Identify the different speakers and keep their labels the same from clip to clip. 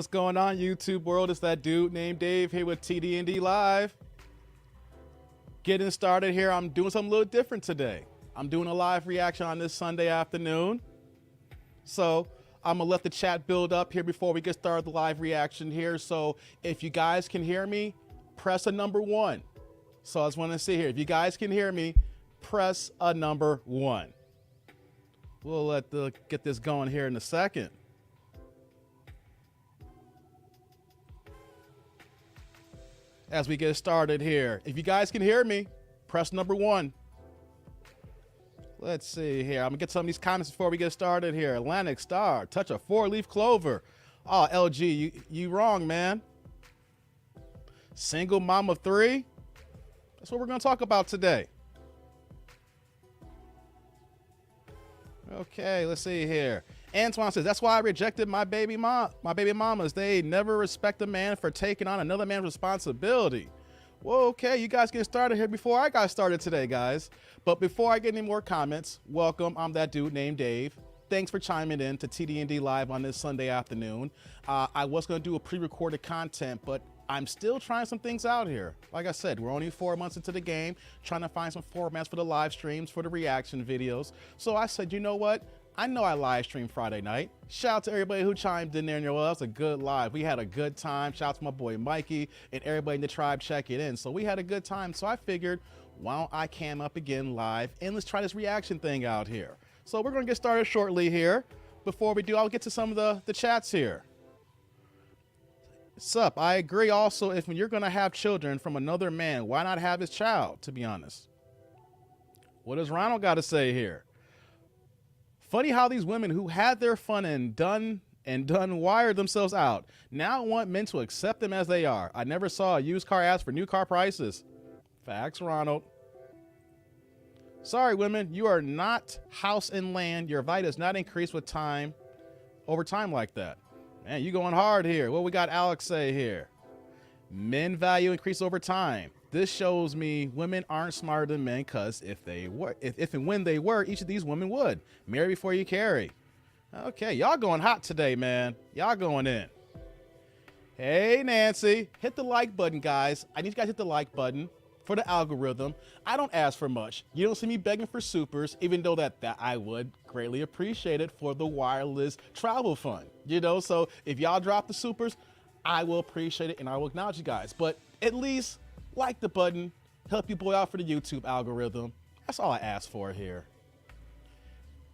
Speaker 1: what's going on, YouTube world? It's that dude named Dave here with TDND Live. Getting started here. I'm doing something a little different today. I'm doing a live reaction on this Sunday afternoon. So I'm gonna let the chat build up here before we get started the live reaction here. So if you guys can hear me, press a number 1. So I just want to see here. If you guys can hear me, press a number 1. We'll get this going here in a second. As we get started here. If you guys can hear me, press number 1. Let's see here. I'm gonna get some of these comments before we get started here. Atlantic Star, touch a 4-leaf clover. Oh, LG, you wrong, man. Single mom of 3. That's what we're gonna talk about today. Okay, let's see here. Antoine says, that's why I rejected my baby mamas. They never respect a man for taking on another man's responsibility. Well, okay, you guys get started here before I got started today, guys. But before I get any more comments, welcome. I'm that dude named Dave. Thanks for chiming in to TDND Live on this Sunday afternoon. I was going to do a pre-recorded content, but I'm still trying some things out here. Like I said, we're only 4 months into the game, trying to find some formats for the live streams, for the reaction videos. So I said, you know what? I know I live streamed Friday night. Shout out to everybody who chimed in there. And well, that was a good live. We had a good time. Shout out to my boy Mikey and everybody in the tribe checking in. So we had a good time. So I figured, why don't I cam up again live and let's try this reaction thing out here. So we're going to get started shortly here. Before we do, I'll get to some of the chats here. Sup, I agree also, if when you're going to have children from another man, why not have his child, to be honest? What does Ronald got to say here? Funny how these women who had their fun and done wired themselves out now want men to accept them as they are. I never saw a used car ask for new car prices. Facts, Ronald. Sorry, women, you are not house and land. Your value does not increase with time, over time like that. Man, you going hard here. What we got Alex say here? Men value increase over time. This shows me women aren't smarter than men, because if and when they were, each of these women would. Marry before you carry. Okay, y'all going hot today, man. Y'all going in. Hey, Nancy, hit the like button, guys. I need you guys to hit the like button for the algorithm. I don't ask for much. You don't see me begging for supers, even though that I would greatly appreciate it for the wireless travel fund. You know, so if y'all drop the supers, I will appreciate it and I will acknowledge you guys. But at least like the button, help your boy out for the YouTube algorithm. That's all I ask for here.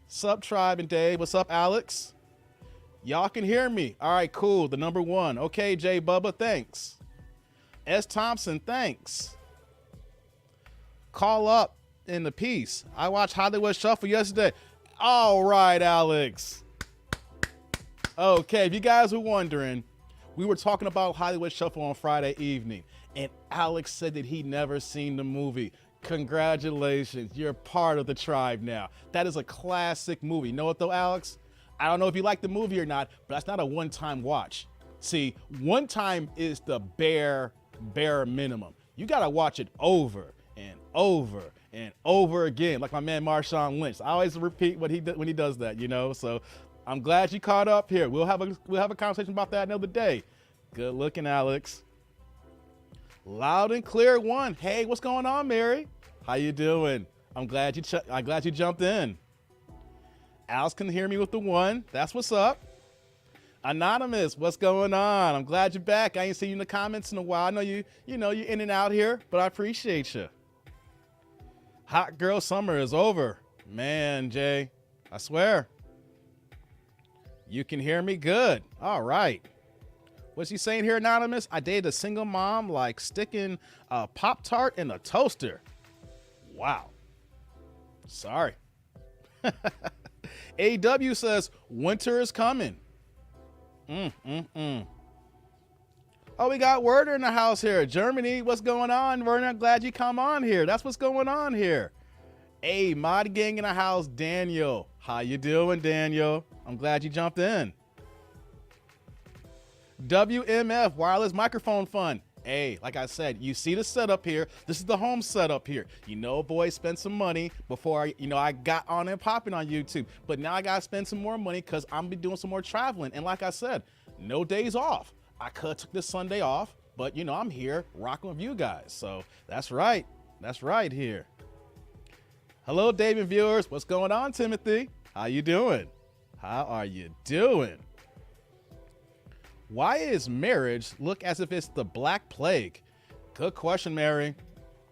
Speaker 1: Sup, Tribe and Dave. What's up, Alex? Y'all can hear me. All right, cool. The number 1. Okay, J Bubba, thanks. S. Thompson, thanks. Call up in the piece. I watched Hollywood Shuffle yesterday. All right, Alex. Okay, if you guys were wondering, we were talking about Hollywood Shuffle on Friday evening, and Alex said that he'd never seen the movie. Congratulations, you're part of the tribe now. That is a classic movie. You know what though, Alex? I don't know if you like the movie or not, but that's not a one-time watch. See, one time is the bare minimum. You gotta watch it over and over and over again, like my man Marshawn Lynch. I always repeat what when he does that, you know. So I'm glad you caught up here. We'll have a conversation about that another day. Good looking, Alex. Loud and clear 1. Hey, what's going on, Mary? How you doing? I'm glad you jumped in. Alex can hear me with the 1. That's what's up. Anonymous, what's going on? I'm glad you're back. I ain't seen you in the comments in a while. I know you're in and out here, but I appreciate you. Hot girl summer is over. Man, Jay, I swear. You can hear me good. All right. What's he saying here, Anonymous? I dated a single mom like sticking a Pop-Tart in a toaster. Wow. Sorry. AW says, winter is coming. Oh, we got Werner in the house here. Germany, what's going on, Werner? Glad you come on here. That's what's going on here. Hey, Mod Gang in the house, Daniel. How you doing, Daniel? I'm glad you jumped in. WMF, wireless microphone fun. Hey, like I said, you see the setup here. This is the home setup here. You know, boy, spent some money before I got on and popping on YouTube. But now I got to spend some more money because I'm be doing some more traveling. And like I said, no days off. I could have took this Sunday off, but you know, I'm here rocking with you guys. So that's right. That's right here. Hello, David viewers. What's going on, Timothy? How you doing? How are you doing? Why is marriage look as if it's the Black Plague? Good question, Mary.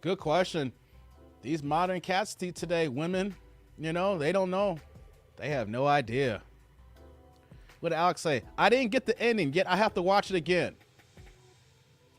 Speaker 1: Good question. These modern cats today, women, you know, they don't know. They have no idea. What did Alex say? I didn't get the ending, yet I have to watch it again.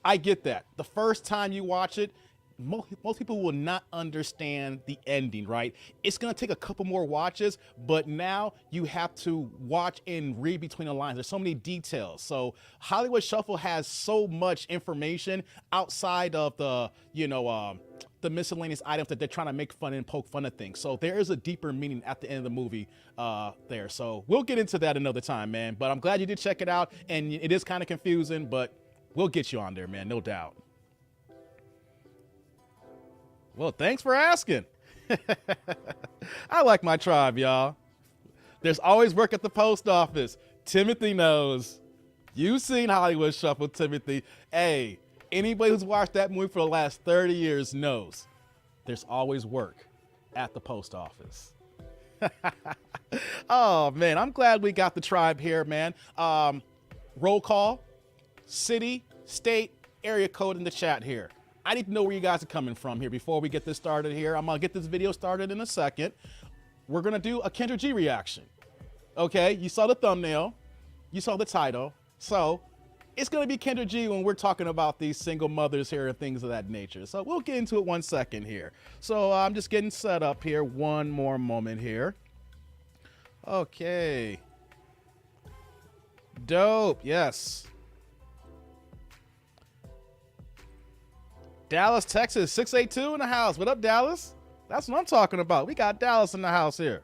Speaker 1: I get that. The first time you watch it, most people will not understand the ending, right? It's going to take a couple more watches, but now you have to watch and read between the lines. There's so many details. So Hollywood Shuffle has so much information outside of the, you know, the miscellaneous items that they're trying to make fun and poke fun of things. So there is a deeper meaning at the end of the movie there. So we'll get into that another time, man. But I'm glad you did check it out. And it is kind of confusing, but we'll get you on there, man. No doubt. Well, thanks for asking. I like my tribe, y'all. There's always work at the post office. Timothy knows. You've seen Hollywood Shuffle, Timothy. Hey, anybody who's watched that movie for the last 30 years knows there's always work at the post office. Oh, man, I'm glad we got the tribe here, man. Roll call, city, state, area code in the chat here. I need to know where you guys are coming from here before we get this started here. I'm going to get this video started in a second. We're going to do a Kendra G reaction. Okay, you saw the thumbnail. You saw the title. So it's going to be Kendra G when we're talking about these single mothers here and things of that nature. So we'll get into it 1 second here. So I'm just getting set up here. One more moment here. Okay. Dope. Yes. Dallas, Texas, 682 in the house. What up, Dallas? That's what I'm talking about. We got Dallas in the house here.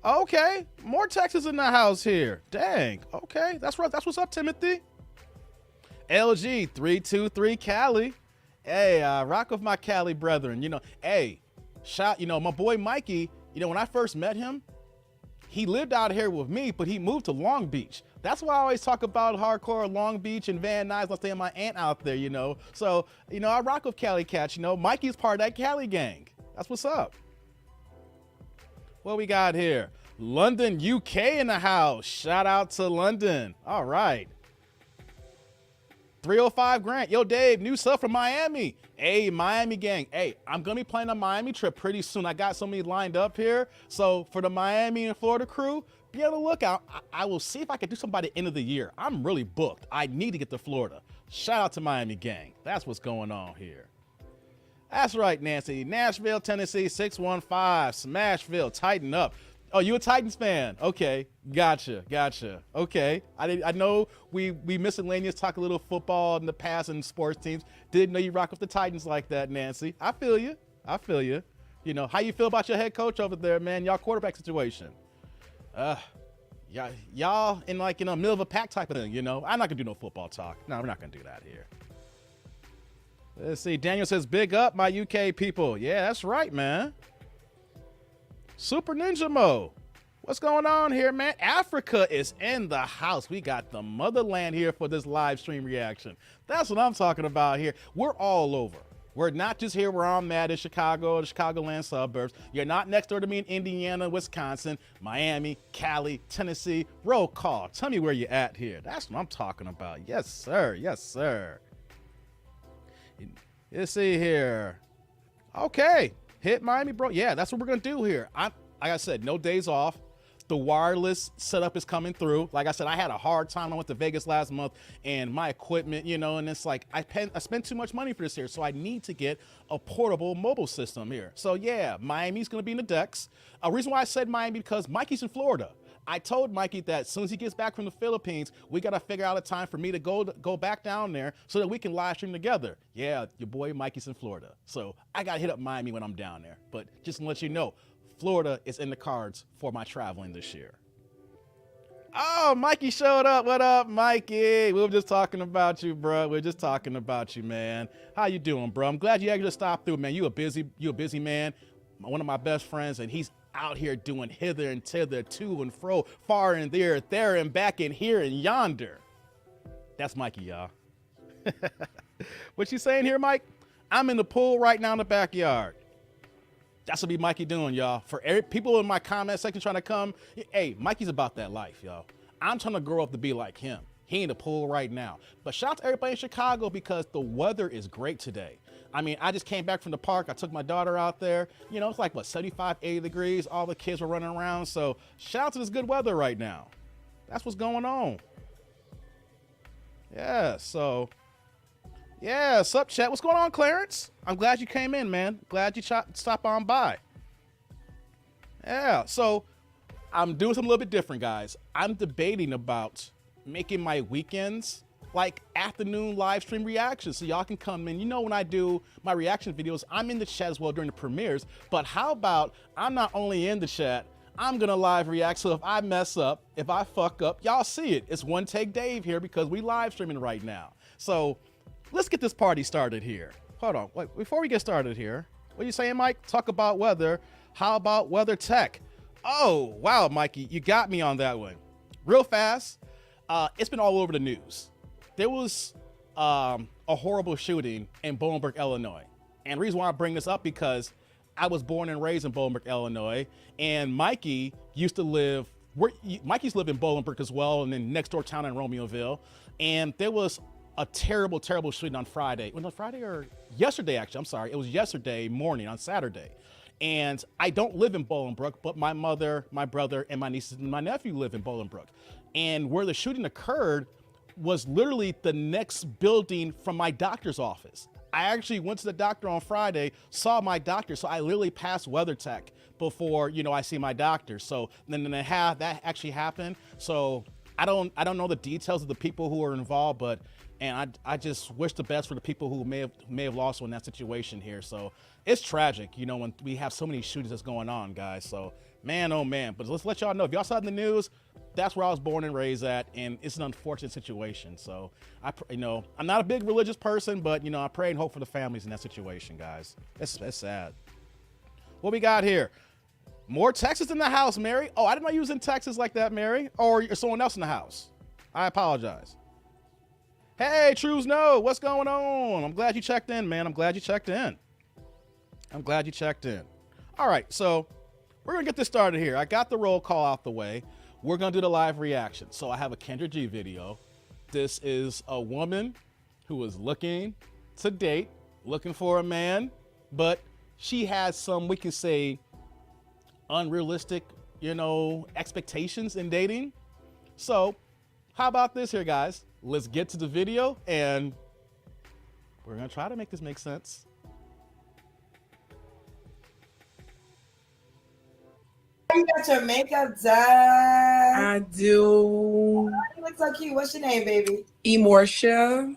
Speaker 1: Okay, more Texas in the house here. Dang. Okay, that's right. That's what's up, Timothy. LG 323 Cali. Hey, rock with my Cali brethren. You know, hey, shout. You know, my boy Mikey. You know, when I first met him, he lived out here with me, but he moved to Long Beach. That's why I always talk about hardcore Long Beach and Van Nuys. Let's say my aunt out there, you know. So, you know, I rock with Cali Cats. You know, Mikey's part of that Cali gang. That's what's up. What we got here? London, UK in the house. Shout out to London. All right. 305 Grant. Yo, Dave, new stuff from Miami. Hey, Miami gang. Hey, I'm going to be playing a Miami trip pretty soon. I got so many lined up here. So for the Miami and Florida crew, be on the lookout. I will see if I can do something by the end of the year. I'm really booked. I need to get to Florida. Shout out to Miami gang. That's what's going on here. That's right, Nancy. Nashville, Tennessee, 615. Smashville, tighten up. Oh, you a Titans fan? Okay, gotcha. Okay, I know we miscellaneous talk a little football in the past and sports teams. Didn't know you rock with the Titans like that, Nancy. I feel you. You know, how you feel about your head coach over there, man? Y'all quarterback situation. Y'all in like, you know, middle of a pack type of thing, you know? I'm not gonna do no football talk. No, we're not gonna do that here. Let's see. Daniel says, big up my UK people. Yeah, that's right, man. Super Ninja Mo. What's going on here, man? Africa is in the house. We got the motherland here for this live stream reaction. That's what I'm talking about here. We're all over. We're not just here where I'm at in Chicago, the Chicagoland suburbs. You're not next door to me in Indiana, Wisconsin, Miami, Cali, Tennessee. Roll call. Tell me where you're at here. That's what I'm talking about. Yes, sir. Yes, sir. Let's see here. Okay. Hit Miami, bro. Yeah, that's what we're going to do here. Like I said, no days off. The wireless setup is coming through. Like I said, I had a hard time. I went to Vegas last month and my equipment, you know, and it's like I spent too much money for this here. So I need to get a portable mobile system here. So yeah, Miami's going to be in the decks. A reason why I said Miami, because Mikey's in Florida. I told Mikey that as soon as he gets back from the Philippines, we got to figure out a time for me to go back down there so that we can live stream together. Yeah, your boy Mikey's in Florida. So I got to hit up Miami when I'm down there. But just to let you know, Florida is in the cards for my traveling this year. Oh, Mikey showed up. What up, Mikey? We were just talking about you, bro. We are just talking about you, man. How you doing, bro? I'm glad you actually stopped through, man. You a busy man. One of my best friends, and he's out here doing hither and thither, to and fro, far and there and back and here and yonder. That's Mikey, y'all. What you saying here, Mike? I'm in the pool right now in the backyard. That's what be Mikey doing, y'all. For people in my comment section trying to come, hey, Mikey's about that life, y'all. I'm trying to grow up to be like him. He in the pool right now. But shout out to everybody in Chicago because the weather is great today. I mean, I just came back from the park. I took my daughter out there. You know, it's like, what, 75, 80 degrees. All the kids were running around. So shout out to this good weather right now. That's what's going on. Yeah, so, yeah, sup, chat? What's going on, Clarence? I'm glad you came in, man. Glad you stopped on by. Yeah, so I'm doing something a little bit different, guys. I'm debating about making my weekends like afternoon live stream reactions so y'all can come in. You know, when I do my reaction videos, I'm in the chat as well during the premieres, but how about I'm not only in the chat, I'm gonna live react. So if I mess up, if I fuck up, y'all see it. It's One Take Dave here because we live streaming right now. So let's get this party started here. Hold on, wait, before we get started here, what are you saying, Mike? Talk about weather. How about weather tech? Oh, wow, Mikey, you got me on that one. Real fast, it's been all over the news. There was a horrible shooting in Bolingbrook, Illinois. And the reason why I bring this up because I was born and raised in Bolingbrook, Illinois, and Mikey used to live, Mikey's lived in Bolingbrook as well, and then next door town in Romeoville. And there was a terrible, terrible shooting on Friday. Was it Friday or yesterday, actually? I'm sorry. It was yesterday morning on Saturday. And I don't live in Bolingbrook, but my mother, my brother, and my nieces and my nephew live in Bolingbrook. And where the shooting occurred was literally the next building from my doctor's office. I actually went to the doctor on Friday, saw my doctor, so I literally passed weather tech before, you know, I see my doctor. So then that actually happened. So I don't know the details of the people who are involved, but I just wish the best for the people who may have lost in that situation here. So it's tragic, you know, when we have so many shootings that's going on, guys. So man, oh man. But let's let y'all know, if y'all saw it in the news, that's where I was born and raised at, and it's an unfortunate situation. So I'm not a big religious person, but you know, I pray and hope for the families in that situation, guys. It's sad. What we got here? More Texas in the house, Mary. Oh, I didn't know you was in Texas like that, Mary. Or you're someone else in the house. I apologize. Hey, Trues, no, what's going on? I'm glad you checked in, man. I'm glad you checked in. All right, so we're gonna get this started here. I got the roll call out the way. We're gonna do the live reaction. So I have a Kendra G video. This is a woman who is looking to date, looking for a man, but she has some, we can say, unrealistic, you know, expectations in dating. So how about this here, guys? Let's get to the video and we're gonna try to make this make sense.
Speaker 2: You got your makeup done.
Speaker 3: I do.
Speaker 2: You look so cute. What's your name, baby?
Speaker 3: Emorsha.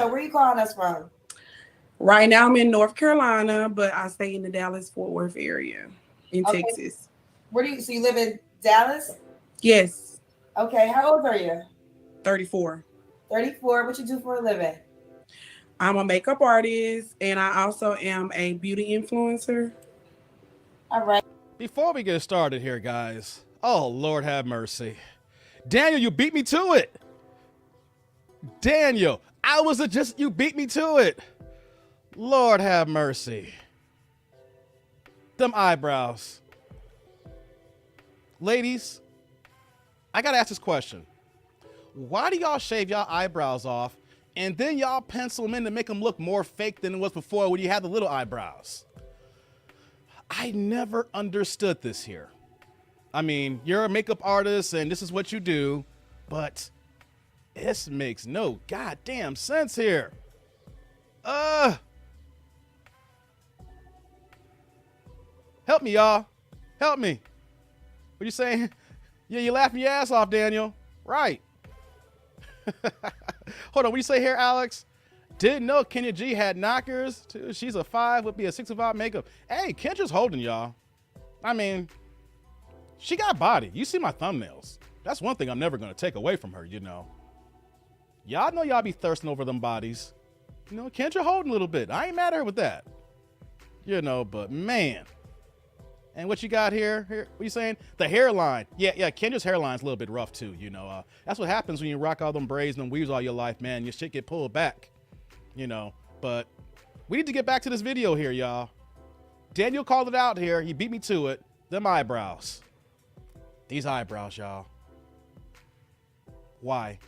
Speaker 2: Where you calling us from?
Speaker 3: Right now I'm in North Carolina, but I stay in the Dallas-Fort Worth area in Texas.
Speaker 2: So you live in Dallas?
Speaker 3: Yes.
Speaker 2: Okay, how old are you?
Speaker 3: 34.
Speaker 2: 34. What you do for a living?
Speaker 3: I'm a makeup artist, and I also am a beauty influencer.
Speaker 2: All right.
Speaker 1: Before we get started here, guys, oh, Lord have mercy. Daniel, you beat me to it. Daniel, you beat me to it. Lord have mercy. Them eyebrows. Ladies, I gotta ask this question. Why do y'all shave y'all eyebrows off and then y'all pencil them in to make them look more fake than it was before when you had the little eyebrows? I never understood this here. I mean, you're a makeup artist and this is what you do, but this makes no goddamn sense here. Help me, y'all. Help me. What you saying? Yeah, you laughing your ass off, Daniel. Right. Hold on, what you say here, Alex? Didn't know Kendra G had knockers. She's a 5, would be a 6 of makeup. Hey, Kendra's holding, y'all. I mean, she got body. You see my thumbnails. That's one thing I'm never going to take away from her, you know. Y'all know y'all be thirsting over them bodies. You know, Kendra holding a little bit. I ain't mad at her with that. You know, but man. And what you got here? What you saying? The hairline. Yeah. Kendra's hairline's a little bit rough too. You know, that's what happens when you rock all them braids and them weaves all your life, man. Your shit get pulled back. You know, but we need to get back to this video here, y'all. Daniel called it out here. He beat me to it. Them eyebrows. These eyebrows, y'all. Why?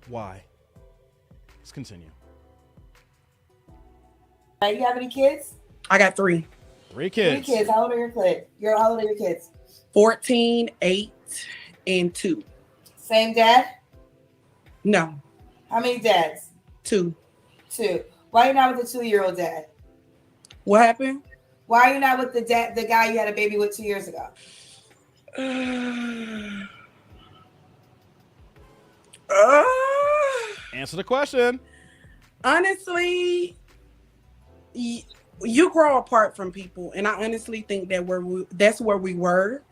Speaker 1: Let's continue.
Speaker 2: You have any kids?
Speaker 3: I got 3.
Speaker 1: 3 kids.
Speaker 2: 3 kids. How old are your kids? How old are your kids?
Speaker 3: 14, 8, and 2.
Speaker 2: Same dad?
Speaker 3: No,
Speaker 2: How many dads?
Speaker 3: 2.
Speaker 2: 2. Why are you not with the 2-year-old dad?
Speaker 3: What happened?
Speaker 2: Why are you not with the guy you had a baby with 2 years ago?
Speaker 1: Answer the question.
Speaker 3: Honestly, you grow apart from people, and I honestly think that that's where we were.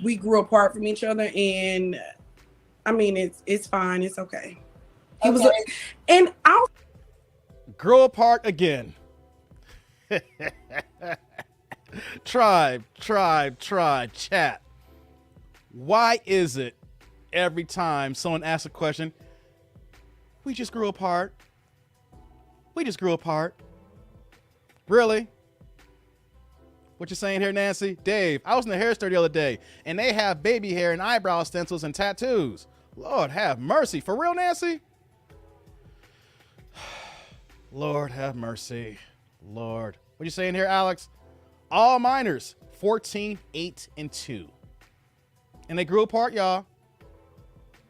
Speaker 3: We grew apart from each other, and I mean it's fine. It's okay. He was, and I'll
Speaker 1: Grow apart again. Tribe, chat. Why is it every time someone asks a question, we just grew apart? Really? What you saying here, Nancy? Dave, I was in the hair store the other day, and they have baby hair and eyebrow stencils and tattoos. Lord have mercy. For real, Nancy? Lord have mercy. Lord. What you saying here, Alex? All minors, 14, 8, and 2. And they grew apart, y'all.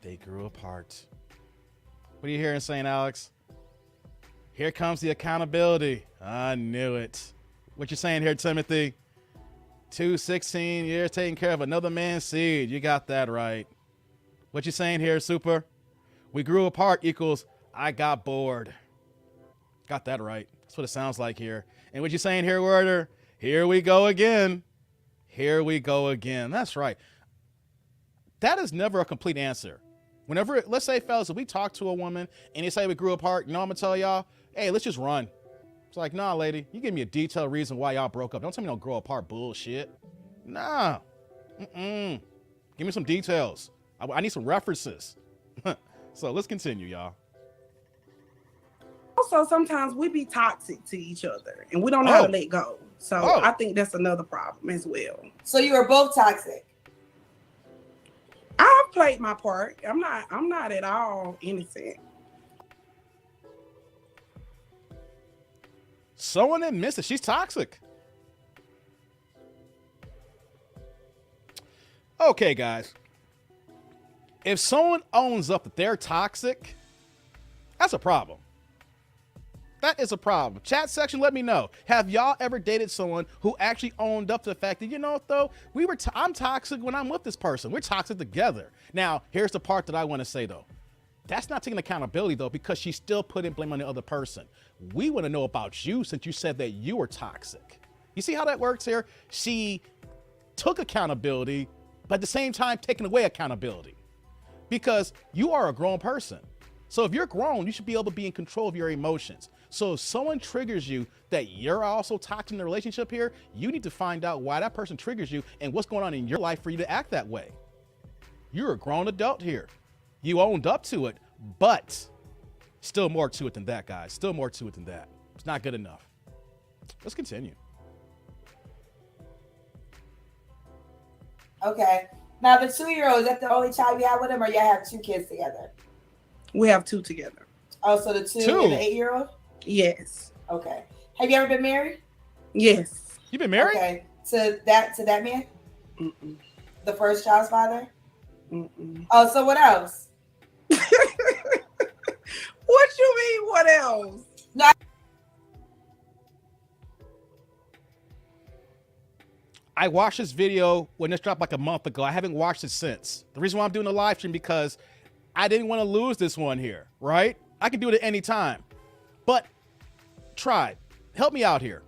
Speaker 1: They grew apart. What are you hearing saying, Alex? Here comes the accountability. I knew it. What you saying here, Timothy? 2, 16 years taking care of another man's seed. You got that right. What you saying here, Super? We grew apart equals I got bored. Got that right. That's what it sounds like here. And what you saying here, Werder? Here we go again. That's right. That is never a complete answer. Whenever, let's say, fellas, if we talk to a woman and they say we grew apart, you know what I'm gonna tell y'all? Hey, let's just run. It's like, nah, lady, you give me a detailed reason why y'all broke up. Don't tell me don't grow apart bullshit. Nah. Give me some details. I need some references. So let's continue, y'all.
Speaker 3: also sometimes we be toxic to each other and we don't know how to let go. So I think that's another problem as well.
Speaker 2: So you were both toxic.
Speaker 3: I've played my part. I'm not at all innocent.
Speaker 1: Someone admits that she's toxic. Okay, guys. If someone owns up that they're toxic, that's a problem. That is a problem. Chat section, let me know. Have y'all ever dated someone who actually owned up to the fact that, you know what, though? I'm toxic when I'm with this person. We're toxic together. Now, here's the part that I want to say, though. That's not taking accountability, though, because she's still putting blame on the other person. We want to know about you since you said that you were toxic. You see how that works here? She took accountability, but at the same time taking away accountability, because you are a grown person. So if you're grown, you should be able to be in control of your emotions. So if someone triggers you that you're also toxic in the relationship here, you need to find out why that person triggers you and what's going on in your life for you to act that way. You're a grown adult here. You owned up to it, but still more to it than that, guys. Still more to it than that. It's not good enough. Let's continue.
Speaker 2: Okay. Now the 2-year-old, is that the only child you have with him, or y'all have 2 kids together?
Speaker 3: We have 2 together.
Speaker 2: Oh, so the 2 and the 8-year-old?
Speaker 3: Yes.
Speaker 2: Okay. Have you ever been married?
Speaker 3: Yes.
Speaker 1: You been married?
Speaker 2: Okay. To that man?
Speaker 3: Mm-mm.
Speaker 2: The first child's father?
Speaker 3: Mm-mm.
Speaker 2: Oh, so what else?
Speaker 3: What you mean? What else?
Speaker 2: No.
Speaker 1: I watched this video when this dropped like a month ago. I haven't watched it since. The reason why I'm doing the live stream, because I didn't want to lose this one here, right? I can do it at any time. But Tribe, help me out here.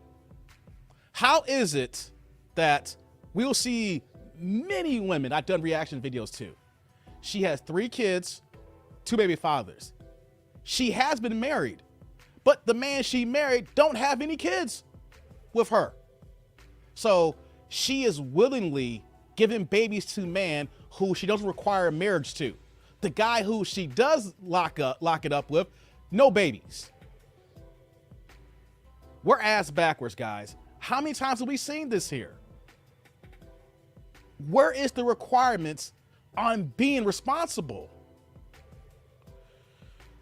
Speaker 1: How is it that we'll see many women I've done reaction videos to? She has 3 kids, 2 baby fathers. She has been married, but the man she married don't have any kids with her. So she is willingly giving babies to man who she doesn't require a marriage to. The guy who she does lock it up with, no babies. We're ass backwards, guys. How many times have we seen this here? Where is the requirements on being responsible?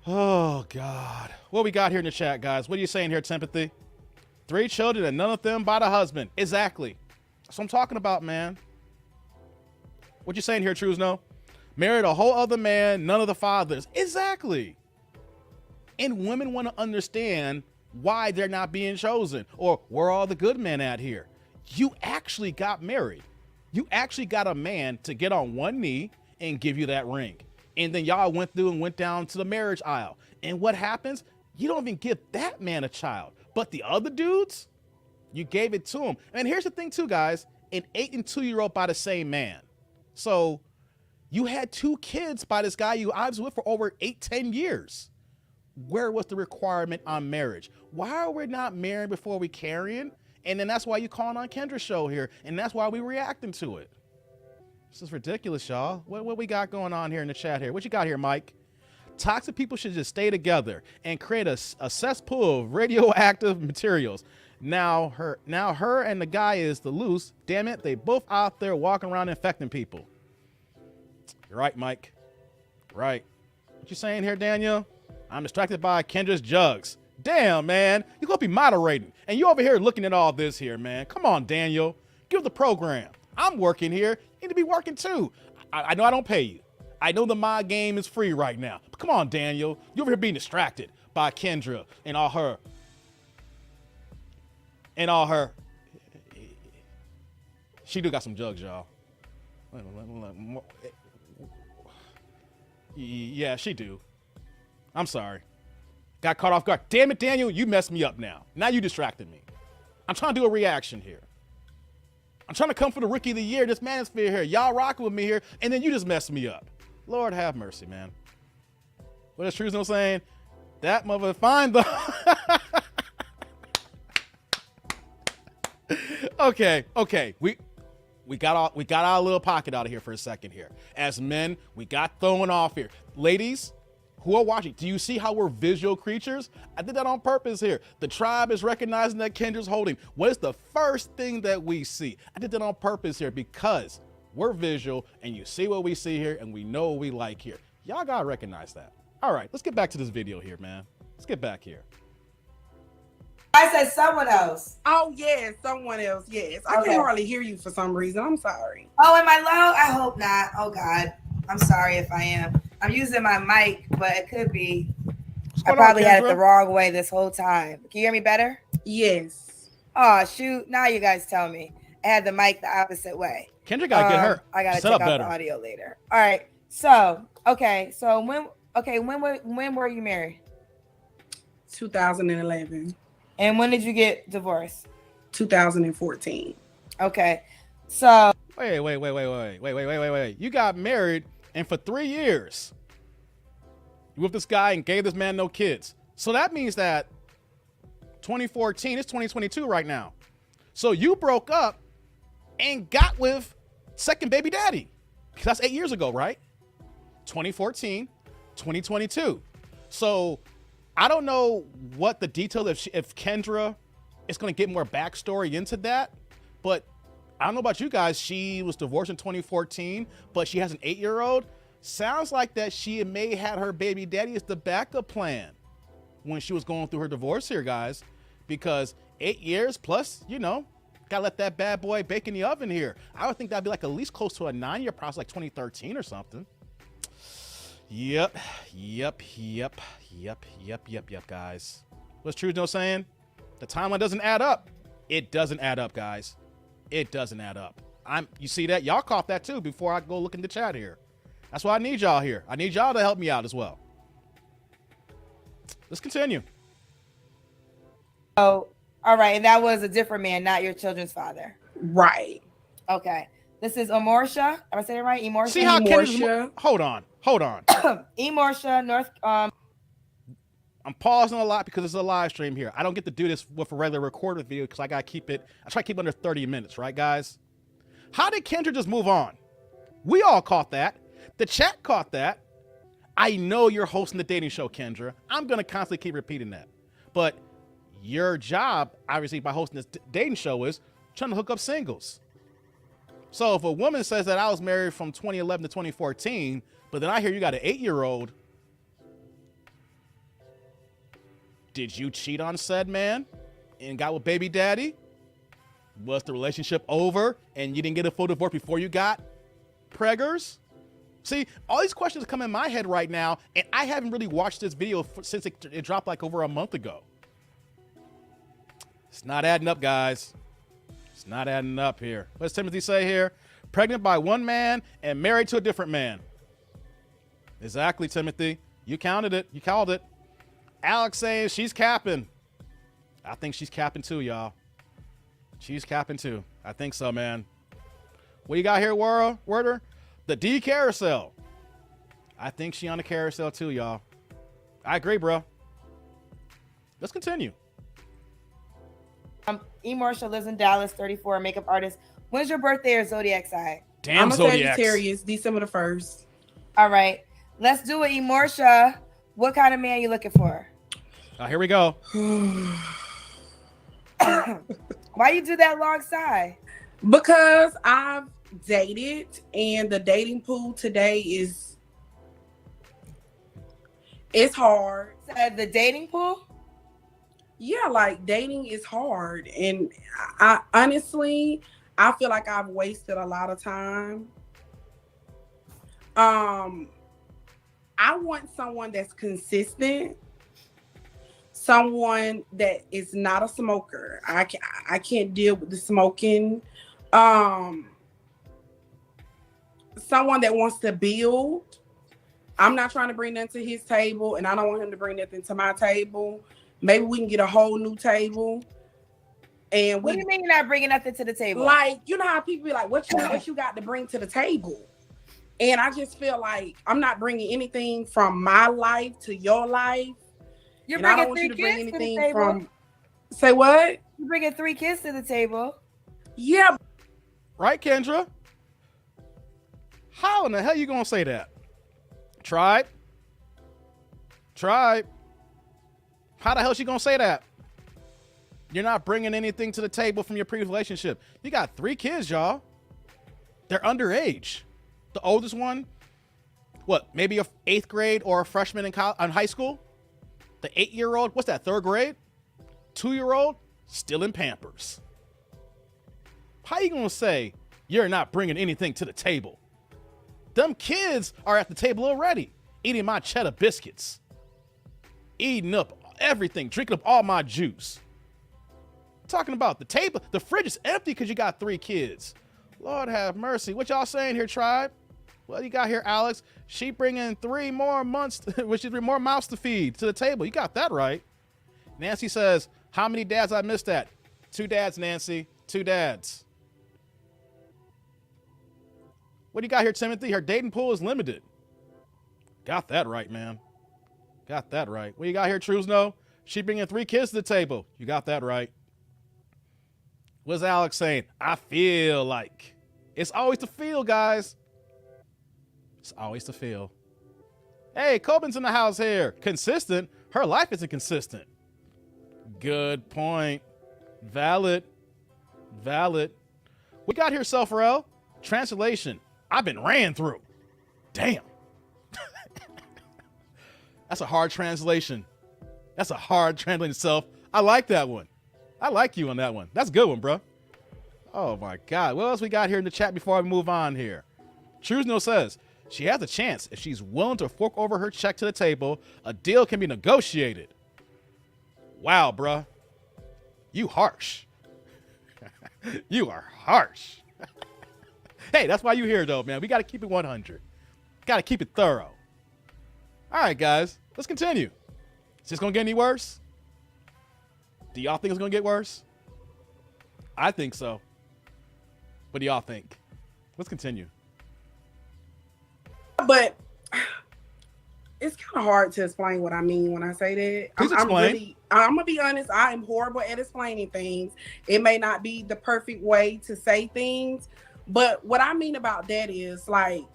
Speaker 1: Oh, God. What we got here in the chat, guys? What are you saying here, Sympathy? 3 children and none of them by the husband. Exactly. That's what I'm talking about, man. What you saying here, Truzno? Married a whole other man, none of the fathers. Exactly. And women want to understand why they're not being chosen, or where are all the good men at here? You actually got married. You actually got a man to get on one knee and give you that ring. And then y'all went through and went down to the marriage aisle. And what happens? You don't even give that man a child. But the other dudes, you gave it to him. And here's the thing too, guys. An 8 and 2-year-old by the same man. So you had 2 kids by this guy I was with for over 8-10 years. Where was the requirement on marriage? Why are we not married before we carrying? And then that's why you calling on Kendra's show here. And that's why we reacting to it. This is ridiculous, y'all. What we got going on here in the chat here? What you got here, Mike? Toxic people should just stay together and create a cesspool of radioactive materials. Now her and the guy is the loose. Damn it, they both out there walking around infecting people. You're right, Mike. Right. What you saying here, Daniel? I'm distracted by Kendra's jugs. Damn, man. You're going to be moderating. And you over here looking at all this here, man. Come on, Daniel. Give the program. I'm working here. You need to be working too. I know I don't pay you. I know the mod game is free right now. But come on, Daniel. You over here being distracted by Kendra and all her. She do got some jugs, y'all. Yeah, she do. I'm sorry. Got caught off guard. Damn it, Daniel, you messed me up now. Now you distracted me. I'm trying to do a reaction here. I'm trying to come for the rookie of the year, this manosphere here. Y'all rocking with me here, and then you just messed me up. Lord have mercy, man. What is Truzno saying? That mother fine though. Okay. We got our little pocket out of here for a second here. As men, we got thrown off here. Ladies who are watching, do you see how we're visual creatures? I did that on purpose here. The tribe is recognizing that Kendra's holding. What is the first thing that we see? I did that on purpose here because we're visual and you see what we see here and we know what we like here. Y'all gotta recognize that. All right, let's get back to this video here, man. Let's get back here.
Speaker 2: I said someone else.
Speaker 3: Oh, yes, someone else. Yes. I
Speaker 2: Okay.
Speaker 3: can hardly hear you for some reason. I'm sorry.
Speaker 2: Oh, am I low? I hope not. Oh, God. I'm sorry if I am. I'm using my mic, but it could be. I probably had it the wrong way this whole time. Can you hear me better?
Speaker 3: Yes.
Speaker 2: Oh, shoot. Now you guys tell me. I had the mic the opposite way.
Speaker 1: Kendra gotta get her.
Speaker 2: I gotta
Speaker 1: set
Speaker 2: check
Speaker 1: up
Speaker 2: out
Speaker 1: better.
Speaker 2: the audio later. All right. So, okay. So when were you married?
Speaker 3: 2011.
Speaker 2: And when did you get divorced?
Speaker 3: 2014.
Speaker 2: Okay. So
Speaker 1: Wait. You got married and for 3 years you with this guy and gave this man no kids. So that means that 2014, it's 2022 right now. So you broke up and got with second baby daddy. That's 8 years ago, right? 2014, 2022. So I don't know what the detail if Kendra is going to get more backstory into that, but I don't know about you guys. She was divorced in 2014, but she has an 8-year-old. Sounds like that she may had her baby daddy as the backup plan when she was going through her divorce here, guys, because 8 years plus, gotta let that bad boy bake in the oven here. I would think that'd be like at least close to a 9-year process, like 2013 or something. Yep, guys. What's Truzno saying? The timeline doesn't add up. It doesn't add up, guys. It doesn't add up. You see that? Y'all caught that too before I go look in the chat here. That's why I need y'all here. I need y'all to help me out as well. Let's continue.
Speaker 2: Oh, all right. And that was a different man, not your children's father.
Speaker 3: Right.
Speaker 2: Okay. This is Emorsha. Am I saying it right? Emorsha.
Speaker 1: See how
Speaker 3: Emorsha.
Speaker 1: Hold on.
Speaker 2: Emorsha, North.
Speaker 1: I'm pausing a lot because it's a live stream here. I don't get to do this with a regular recorded video because I try to keep it under 30 minutes, right, guys? How did Kendra just move on? We all caught that. The chat caught that. I know you're hosting the dating show, Kendra. I'm going to constantly keep repeating that. But your job, obviously, by hosting this dating show is trying to hook up singles. So if a woman says that I was married from 2011 to 2014, but then I hear you got an 8-year-old, did you cheat on said man and got with baby daddy? Was the relationship over and you didn't get a full divorce before you got preggers? See, all these questions come in my head right now, and I haven't really watched this video since it dropped like over a month ago. It's not adding up, guys. It's not adding up here. What does Timothy say here? Pregnant by one man and married to a different man. Exactly, Timothy. You counted it. You called it. Alex saying she's capping. I think she's capping too, y'all. She's capping too. I think so, man. What you got here, Werder? The D carousel. I think she on the carousel too, y'all. I agree, bro. Let's continue.
Speaker 2: E. Marshall lives in Dallas, 34, makeup artist. When's your birthday or zodiac sign?
Speaker 1: Damn,
Speaker 3: I'm a
Speaker 1: Zodiacs.
Speaker 3: Sagittarius, December the 1st.
Speaker 2: All right. Let's do it, E. Marsha. What kind of man you looking for?
Speaker 1: Here we go.
Speaker 2: Why you do that long sigh?
Speaker 3: Because I've dated, and the dating pool today it's hard.
Speaker 2: The dating pool?
Speaker 3: Yeah, like dating is hard, and I honestly, I feel like I've wasted a lot of time. I want someone that's consistent, someone that is not a smoker. I can't deal with the smoking. Someone that wants to build. I'm not trying to bring nothing to his table, and I don't want him to bring nothing to my table. Maybe we can get a whole new table. And
Speaker 2: what do you mean you're not bringing nothing to the table?
Speaker 3: Like, you know how people be like, what you got to bring to the table? And I just feel like I'm not bringing anything from my life to your life.
Speaker 2: You're
Speaker 3: and I don't
Speaker 2: bringing
Speaker 3: want
Speaker 2: 3
Speaker 3: you to bring
Speaker 2: kids to the
Speaker 3: anything
Speaker 2: table.
Speaker 3: from. Say what?
Speaker 2: You're bringing 3 kids to the table.
Speaker 3: Yeah.
Speaker 1: Right, Kendra? How in the hell you gonna say that? Tribe? How the hell is she gonna say that? You're not bringing anything to the table from your previous relationship. You got 3 kids, y'all. They're underage. The oldest one, what, maybe a 8th grade or a freshman in high school? The 8-year-old, what's that, 3rd grade? 2-year-old, still in Pampers. How you gonna say you're not bringing anything to the table? Them kids are at the table already, eating my cheddar biscuits, eating up everything, drinking up all my juice. Talking about the table, the fridge is empty because you got 3 kids. Lord have mercy. What y'all saying here, tribe? Well, you got here, Alex. She bringing 3 more months, which is 3 more mouths to feed to the table. You got that right. Nancy says, how many dads I missed that? 2 dads, Nancy. 2 dads. What do you got here, Timothy? Her dating pool is limited. Got that right, man. Got that right. What you got here, Trusno? She bringing 3 kids to the table. You got that right. What's Alex saying? I feel like. It's always the feel, guys. It's always the feel. Hey, Coben's in the house here. Consistent? Her life isn't consistent. Good point. Valid. We got here, Self-Rel. Translation. I've been ran through. Damn. That's a hard translation. That's a hard translation itself. I like that one. I like you on that one. That's a good one, bro. Oh my God. What else we got here in the chat before we move on here? Trusno says, she has a chance if she's willing to fork over her check to the table. A deal can be negotiated. Wow, bro. You harsh. You are harsh. Hey, that's why you here, though, man. We got to keep it 100. Got to keep it thorough. All right, guys. Let's continue. Is this going to get any worse? Do y'all think it's going to get worse? I think so. What do y'all think? Let's continue.
Speaker 3: But it's kind of hard to explain what I mean when I say that.
Speaker 1: Please explain.
Speaker 3: I'm gonna be honest. I am horrible at explaining things. It may not be the perfect way to say things, but what I mean about that is like,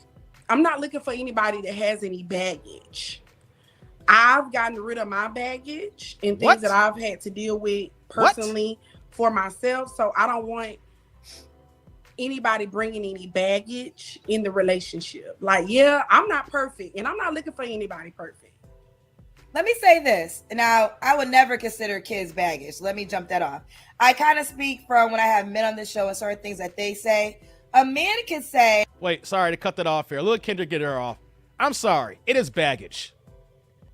Speaker 3: I'm not looking for anybody that has any baggage. I've gotten rid of my baggage and things that I've had to deal with personally for myself. So I don't want anybody bringing any baggage in the relationship. Like, yeah, I'm not perfect and I'm not looking for anybody perfect.
Speaker 2: Let me say this. Now, I would never consider kids baggage. Let me jump that off. I kind of speak from when I have men on the show and certain things that they say. A man can say...
Speaker 1: Wait, sorry to cut that off here. Let Kendra get her off. I'm sorry. It is baggage.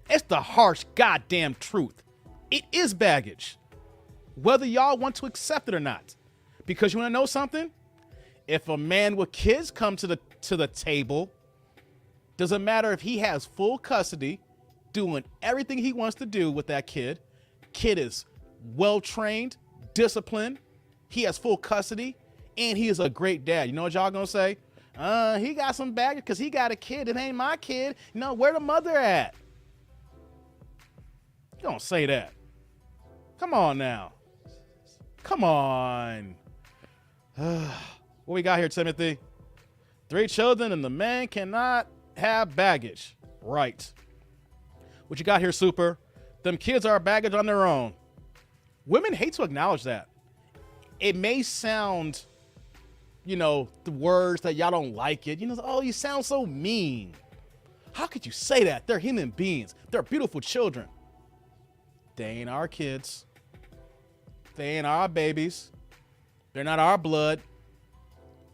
Speaker 1: It's the harsh goddamn truth. It is baggage. Whether y'all want to accept it or not. Because you want to know something? If a man with kids come to the table, doesn't matter if he has full custody, doing everything he wants to do with that kid. Kid is well-trained, disciplined. He has full custody, and he is a great dad. You know what y'all gonna say? He got some baggage because he got a kid. It ain't my kid. You know, where the mother at? You don't say that. Come on now. Come on. What we got here, Timothy? 3 children and the man cannot have baggage. Right. What you got here, Super? Them kids are baggage on their own. Women hate to acknowledge that. It may sound, you know, the words that y'all don't like it. You know, oh, you sound so mean. How could you say that? They're human beings. They're beautiful children. They ain't our kids. They ain't our babies. They're not our blood.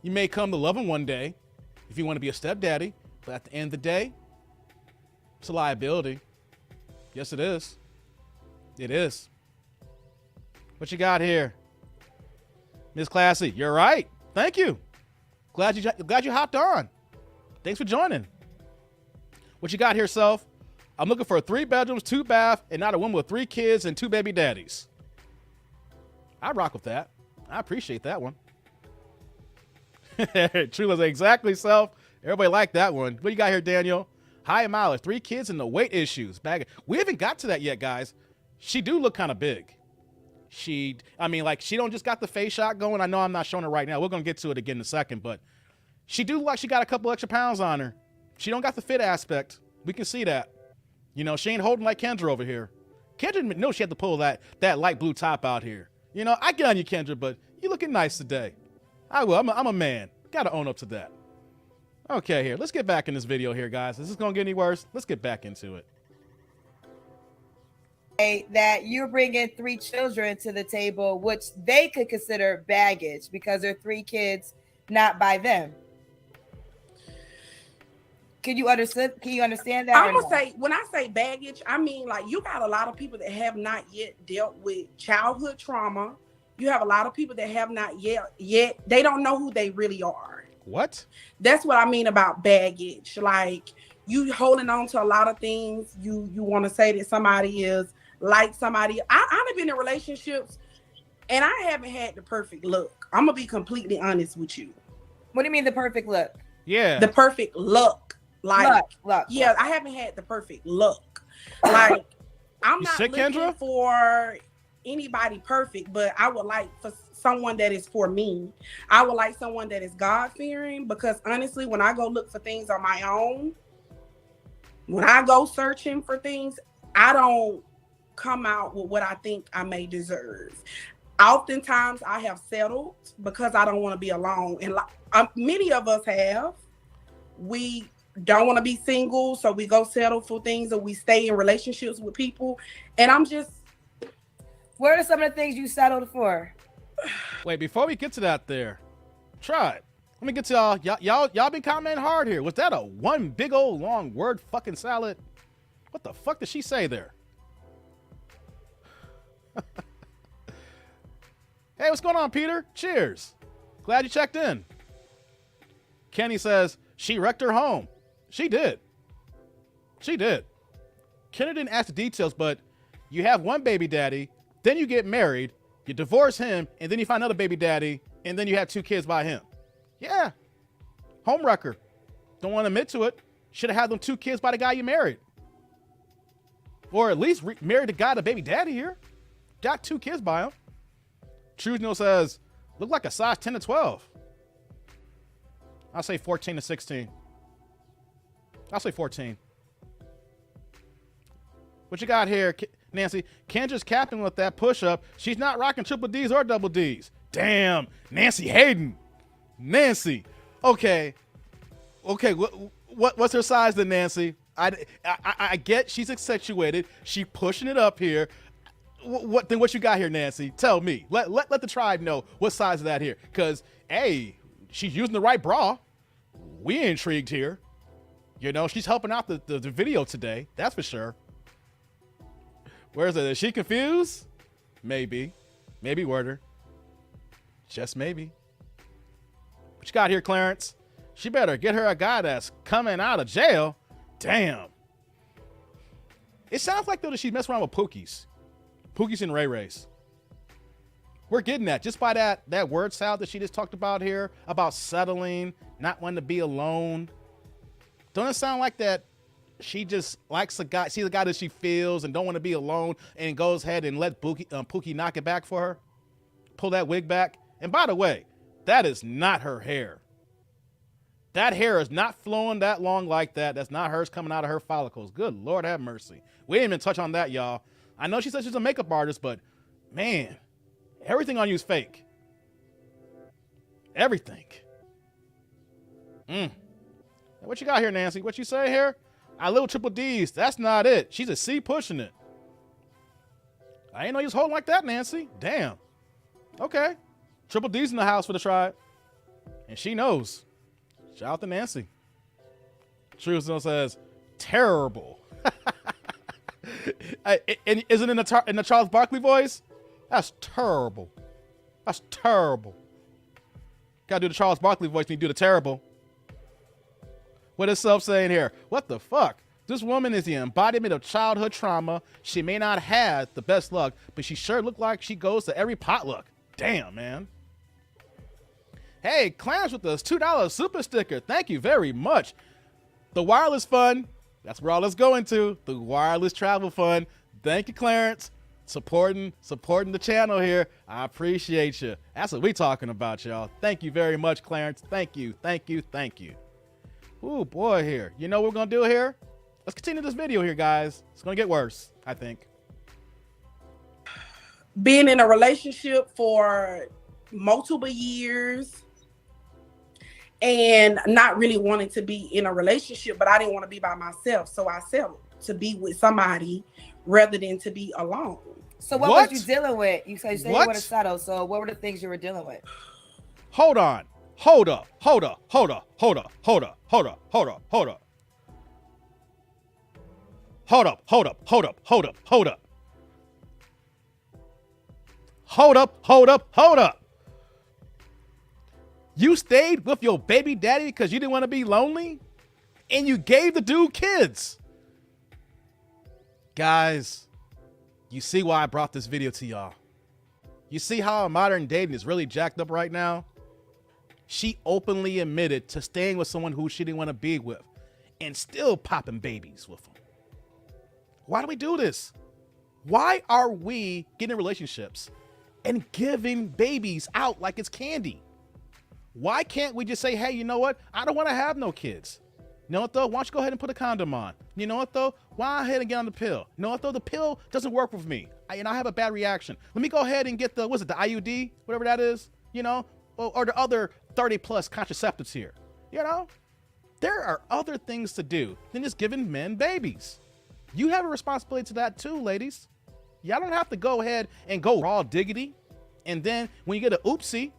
Speaker 1: You may come to love them one day if you want to be a stepdaddy, but at the end of the day, it's a liability. Yes, it is. It is. What you got here? Miss Classy, you're right. Thank you. Glad you hopped on. Thanks for joining. What you got here, Self? I'm looking for 3 bedrooms, 2 bath, and not a woman with 3 kids and 2 baby daddies. I rock with that. I appreciate that one. Trula's exactly, Self. Everybody liked that one. What you got here, Daniel? High mileage, 3 kids and the weight issues. We haven't got to that yet, guys. She do look kind of big. She don't just got the face shot going. I know I'm not showing it right now. We're going to get to it again in a second, but she do look like she got a couple extra pounds on her. She don't got the fit aspect. We can see that. You know, she ain't holding like Kendra over here. Kendra knows she had to pull that light blue top out here. You know, I get on you, Kendra, but you looking nice today. I will. I'm a man. Got to own up to that. Okay, here. Let's get back in this video here, guys. Is this going to get any worse? Let's get back into it.
Speaker 2: That you're bringing 3 children to the table, which they could consider baggage because they're 3 kids, not by them. Can you understand that?
Speaker 3: I'm gonna say, when I say baggage, I mean like you got a lot of people that have not yet dealt with childhood trauma. You have a lot of people that have not yet they don't know who they really are.
Speaker 1: What?
Speaker 3: That's what I mean about baggage. Like you holding on to a lot of things. You want to say that somebody is like somebody. I've been in relationships and I haven't had the perfect look. I'm gonna be completely honest with you.
Speaker 2: What do you mean the perfect look?
Speaker 1: Yeah.
Speaker 3: The perfect look. Like,
Speaker 2: look.
Speaker 3: I haven't had the perfect look. Like, I'm not
Speaker 1: sick,
Speaker 3: looking
Speaker 1: Kendra?
Speaker 3: for anybody perfect, but I would like for someone that is for me. I would like someone that is God-fearing because honestly, when I go look for things on my own, when I go searching for things, I don't come out with what I think I may deserve. Oftentimes, I have settled because I don't want to be alone. And many of us have. We don't want to be single, so we go settle for things or we stay in relationships with people. And I'm just...
Speaker 2: What are some of the things you settled for?
Speaker 1: Wait, before we get to that there, try it. Let me get to y'all been commenting hard here. Was that a one big old long word fucking salad? What the fuck did she say there? Hey, what's going on, Peter? Cheers. Glad you checked in. Kenny says she wrecked her home. She did. She did. Kenny didn't ask the details, but you have one baby daddy, then you get married, you divorce him, and then you find another baby daddy, and then you have 2 kids by him. Yeah. Home wrecker. Don't want to admit to it. Should have had them 2 kids by the guy you married. Or at least married the guy, the baby daddy here. Got 2 kids by him. Trujillo says, look like a size 10 to 12. I'll say 14 to 16. I'll say 14. What you got here, Nancy? Kendra's capping with that push-up. She's not rocking triple Ds or double Ds. Damn, Nancy Hayden. Nancy. Okay. What's her size then, Nancy? I get she's accentuated. She pushing it up here. What you got here, Nancy? Tell me. Let the tribe know what size is that here. Because, hey, she's using the right bra. We intrigued here. You know, she's helping out the video today. That's for sure. Where is it? Is she confused? Maybe. Maybe Werder. Just maybe. What you got here, Clarence? She better get her a guy that's coming out of jail. Damn. It sounds like, though, that she's messing around with Pookies. Pookies and Ray Rays. We're getting that just by that word salad that she just talked about here, about settling, not wanting to be alone. Don't it sound like that she just likes a guy, sees a guy that she feels and don't want to be alone, and goes ahead and let Pookie knock it back for her? Pull that wig back. And by the way, that is not her hair. That hair is not flowing that long like that. That's not hers coming out of her follicles. Good Lord have mercy. We didn't even touch on that, y'all. I know she said she's a makeup artist, but man, everything on you is fake. Everything. What you got here, Nancy? What you say here? I little triple D's. That's not it. She's a C pushing it. I ain't know you was holding like that, Nancy. Damn. Okay. Triple D's in the house for the tribe. And she knows. Shout out to Nancy. Truesdale says, terrible. And isn't it in the Charles Barkley voice? That's terrible. That's terrible. Gotta do the Charles Barkley voice when you do the terrible. What is Self saying here? What the fuck? This woman is the embodiment of childhood trauma. She may not have the best luck, but she sure look like she goes to every potluck. Damn, man. Hey, Clarence with this $2 super sticker. Thank you very much. The wireless fund. That's where all it's going to. The wireless travel fund. Thank you, Clarence. Supporting the channel here. I appreciate you. That's what we talking about, y'all. Thank you very much, Clarence. Thank you. Ooh, boy, here. You know what we're going to do here? Let's continue this video here, guys. It's going to get worse, I think.
Speaker 3: Being in a relationship for multiple years and not really wanting to be in a relationship, but I didn't want to be by myself. So I settled to be with somebody rather than to be alone.
Speaker 2: So what was you dealing with? You said you want to settle. So what were the things you were dealing with?
Speaker 1: Hold on. Hold up. Hold up. You stayed with your baby daddy because you didn't want to be lonely? And you gave the dude kids? Guys, you see why I brought this video to y'all. You see how modern dating is really jacked up right now? She openly admitted to staying with someone who she didn't want to be with and still popping babies with them. Why do we do this? Why are we getting in relationships and giving babies out like it's candy? Why can't we just say, hey, you know what? I don't want to have no kids. You know what, though? Why don't you go ahead and put a condom on? You know what, though? Why don't I ahead and get on the pill? You know what, though? The pill doesn't work with me. I have a bad reaction. Let me go ahead and get the IUD, whatever that is, you know, or the other 30 plus contraceptives here. You know, there are other things to do than just giving men babies. You have a responsibility to that too, ladies. Y'all don't have to go ahead and go raw diggity. And then when you get an oopsie,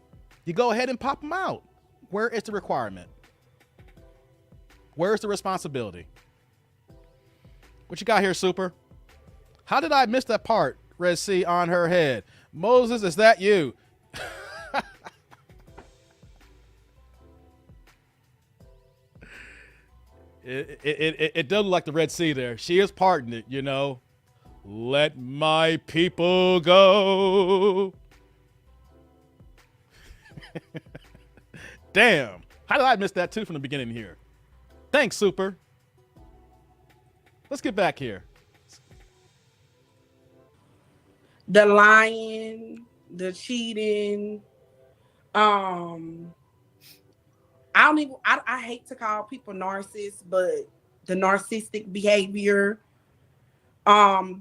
Speaker 1: you go ahead and pop them out. Where is the requirement? Where's the responsibility? What you got here, Super? How did I miss that part? Red Sea on her head. Moses, is that you? It does look like the Red Sea there. She is parting it, you know. Let my people go. Damn. How did I miss that too from the beginning here? Thanks, Super. Let's get back here.
Speaker 3: the lying, the cheating. I hate to call people narcissists, but the narcissistic behavior,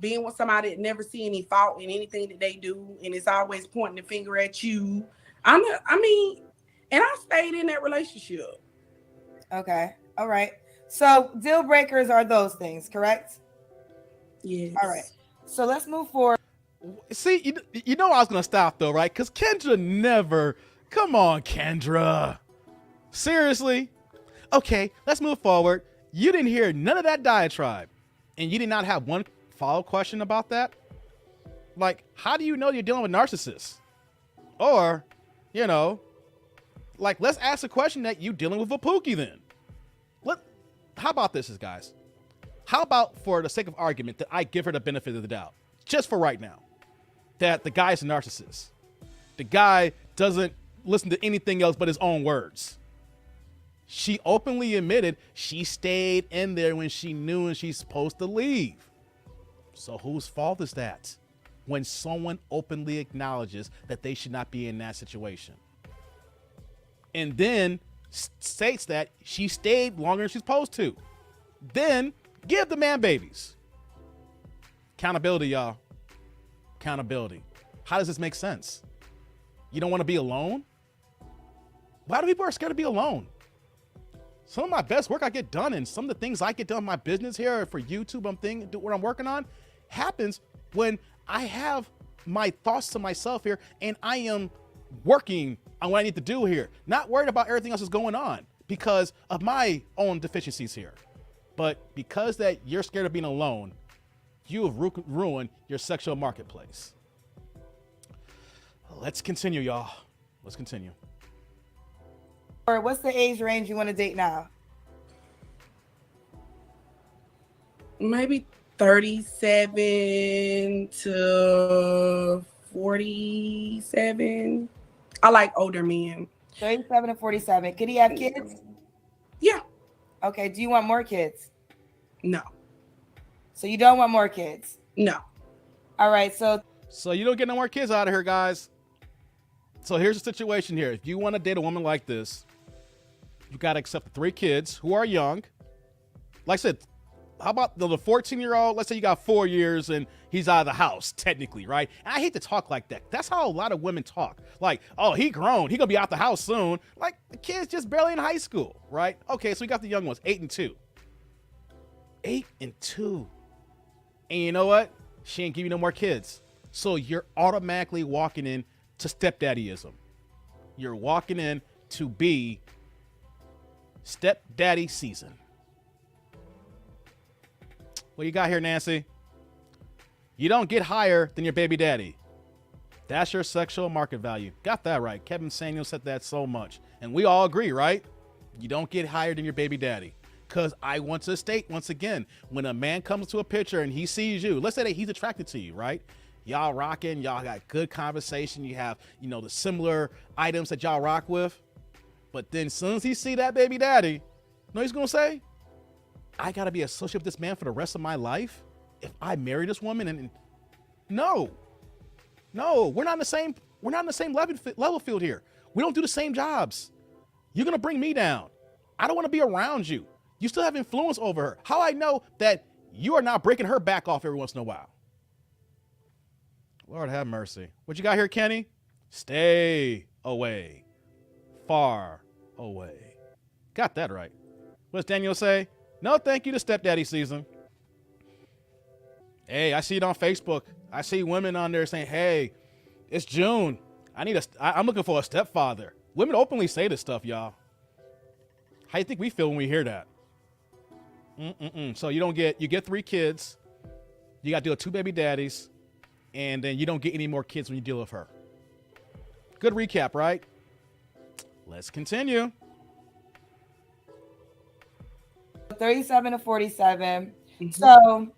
Speaker 3: being with somebody that never see any fault in anything that they do, and it's always pointing the finger at you. And I stayed in that relationship.
Speaker 2: Okay. All right. So deal breakers are those things, correct?
Speaker 3: Yes.
Speaker 2: All right. So let's move forward.
Speaker 1: See, you know I was gonna stop though, right? Because Kendra never. Come on, Kendra. Seriously? Okay, let's move forward. You didn't hear none of that diatribe, and you did not have one follow-up question about that. Like, how do you know you're dealing with narcissists? Or, like, let's ask a question that you dealing with a pookie then. How about this, guys? How about, for the sake of argument, that I give her the benefit of the doubt, just for right now, that the guy's a narcissist. The guy doesn't listen to anything else but his own words. She openly admitted she stayed in there when she knew and she's supposed to leave. So whose fault is that when someone openly acknowledges that they should not be in that situation? And then states that she stayed longer than she's supposed to. Then give the man babies. Accountability, y'all. Accountability. How does this make sense? You don't want to be alone? Why do people are scared to be alone? Some of my best work I get done, and some of the things I get done in my business here for YouTube, what I'm working on, happens when I have my thoughts to myself here, and I am working on what I need to do here. Not worried about everything else that's going on because of my own deficiencies here. But because that you're scared of being alone, you have ruined your sexual marketplace. Let's continue, y'all. Let's continue.
Speaker 2: Or what's the age range you want to date now?
Speaker 3: Maybe 37 to 47. I like older men.
Speaker 2: 37 to 47. Could he have kids?
Speaker 3: Yeah.
Speaker 2: Okay. Do you want more kids?
Speaker 3: No.
Speaker 2: So you don't want more kids?
Speaker 3: No.
Speaker 2: All right. So
Speaker 1: you don't get no more kids out of here, guys. So here's the situation here. If you want to date a woman like this, you got to accept the 3 kids who are young. Like I said, how about the 14-year-old? Let's say you got 4 years and he's out of the house, technically, right? And I hate to talk like that. That's how a lot of women talk. Like, oh, he grown. He going to be out the house soon. Like, the kid's just barely in high school, right? Okay, so we got the young ones, 8 and 2. 8 and 2. And you know what? She ain't give you no more kids. So you're automatically walking in to stepdaddyism. You're walking in to be stepdaddy season. What you got here, Nancy? You don't get higher than your baby daddy. That's your sexual market value. Got that right. Kevin Samuel said that so much. And we all agree, right? You don't get higher than your baby daddy. Because I want to state once again, when a man comes to a picture and he sees you, let's say that he's attracted to you, right? Y'all rocking, y'all got good conversation. You have, the similar items that y'all rock with. But then as soon as he see that baby daddy, he's going to say, I got to be associated with this man for the rest of my life if I marry this woman. And no, we're not in the same level field here. We don't do the same jobs. You're going to bring me down. I don't want to be around you. You still have influence over her. How I know that you are not breaking her back off every once in a while? Lord have mercy. What you got here, Kenny? Stay away. Far away. Got that right. What does Daniel say? No, thank you to stepdaddy season. Hey, I see it on Facebook. I see women on there saying, hey, it's June. I'm looking for a stepfather. Women openly say this stuff, y'all. How you think we feel when we hear that? So you get 3 kids. You got to deal with 2 baby daddies. And then you don't get any more kids when you deal with her. Good recap, right? Let's continue.
Speaker 2: 37 to 47. Mm-hmm. So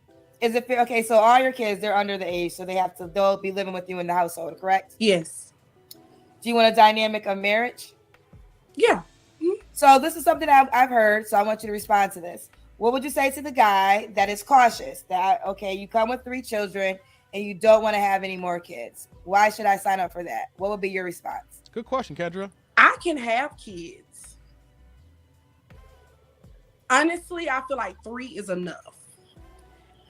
Speaker 2: is it fair? Okay, so all your kids, they're under the age, so they'll be living with you in the household, correct?
Speaker 3: Yes.
Speaker 2: Do you want a dynamic of marriage?
Speaker 3: Yeah.
Speaker 2: Mm-hmm. So this is something I've heard, so I want you to respond to this. What would you say to the guy that is cautious? That, okay, you come with 3 children and you don't want to have any more kids. Why should I sign up for that? What would be your response?
Speaker 1: Good question, Kendra.
Speaker 3: I can have kids. Honestly, I feel like 3 is enough.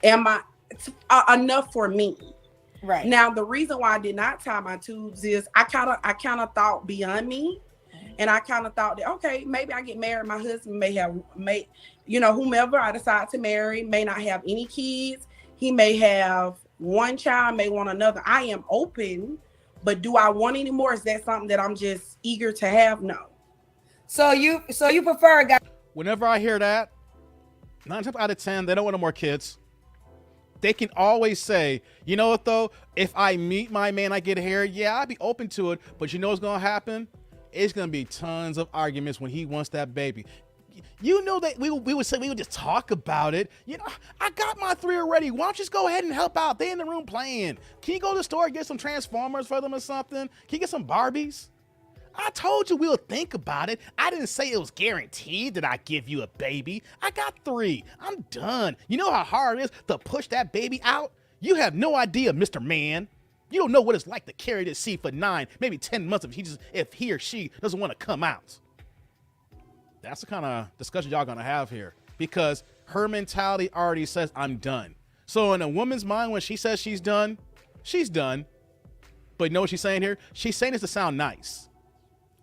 Speaker 3: Enough for me?
Speaker 2: Right.
Speaker 3: Now, the reason why I did not tie my tubes is I kind of thought beyond me. And I kind of thought that, okay, maybe I get married. My husband may whomever I decide to marry may not have any kids. He may have one child, may want another. I am open, but do I want any more? Is that something that I'm just eager to have? No.
Speaker 2: So you prefer a guy?
Speaker 1: Whenever I hear that, 9 times out of 10, they don't want no more kids. They can always say, you know what though? If I meet my man, I get hair. Yeah, I'd be open to it. But you know what's gonna happen? It's gonna be tons of arguments when he wants that baby. You know that we would say we would just talk about it. You know, I got my 3 already. Why don't you just go ahead and help out? They in the room playing. Can you go to the store and get some Transformers for them or something? Can you get some Barbies? I told you we'll think about it. I didn't say it was guaranteed that I give you a baby. I got 3. I'm done. You know how hard it is to push that baby out? You have no idea, Mr. Man. You don't know what it's like to carry this seed for 9, maybe 10 months if he or she doesn't want to come out. That's the kind of discussion y'all gonna have here, because her mentality already says I'm done. So in a woman's mind, when she says she's done, she's done. But you know what she's saying here? She's saying this to sound nice.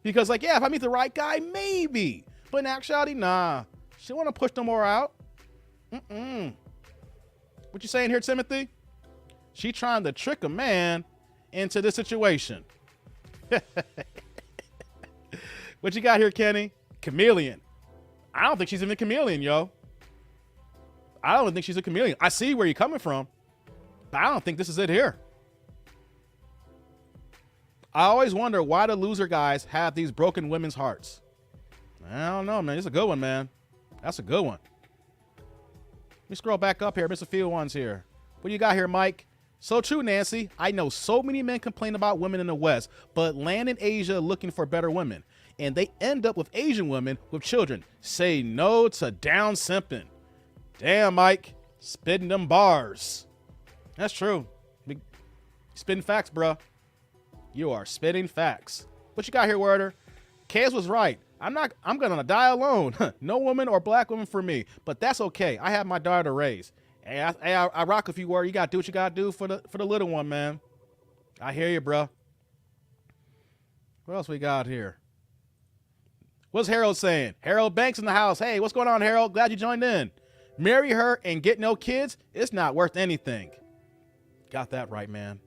Speaker 1: Because like, yeah, if I meet the right guy, maybe. But in actuality, nah. She don't want to push no more out. What you saying here, Timothy? She trying to trick a man into this situation. What you got here, Kenny? Chameleon. I don't think she's even a chameleon, yo. I don't think she's a chameleon. I see where you're coming from, but I don't think this is it here. I always wonder why the loser guys have these broken women's hearts. I don't know, man. It's a good one, man. That's a good one. Let me scroll back up here. Miss a few ones here. What do you got here, Mike? So true, Nancy. I know so many men complain about women in the West, but land in Asia looking for better women. And they end up with Asian women with children. Say no to down simping. Damn, Mike. Spitting them bars. That's true. Spitting facts, bruh. You are spitting facts. What you got here, Werder? Kaz was right. I'm gonna die alone. No woman or black woman for me. But that's okay. I have my daughter to raise. Hey, I rock with you, Werder. You gotta do what you gotta do for the little one, man. I hear you, bro. What else we got here? What's Harold saying? Harold Banks in the house. Hey, what's going on, Harold? Glad you joined in. Marry her and get no kids? It's not worth anything. Got that right, man.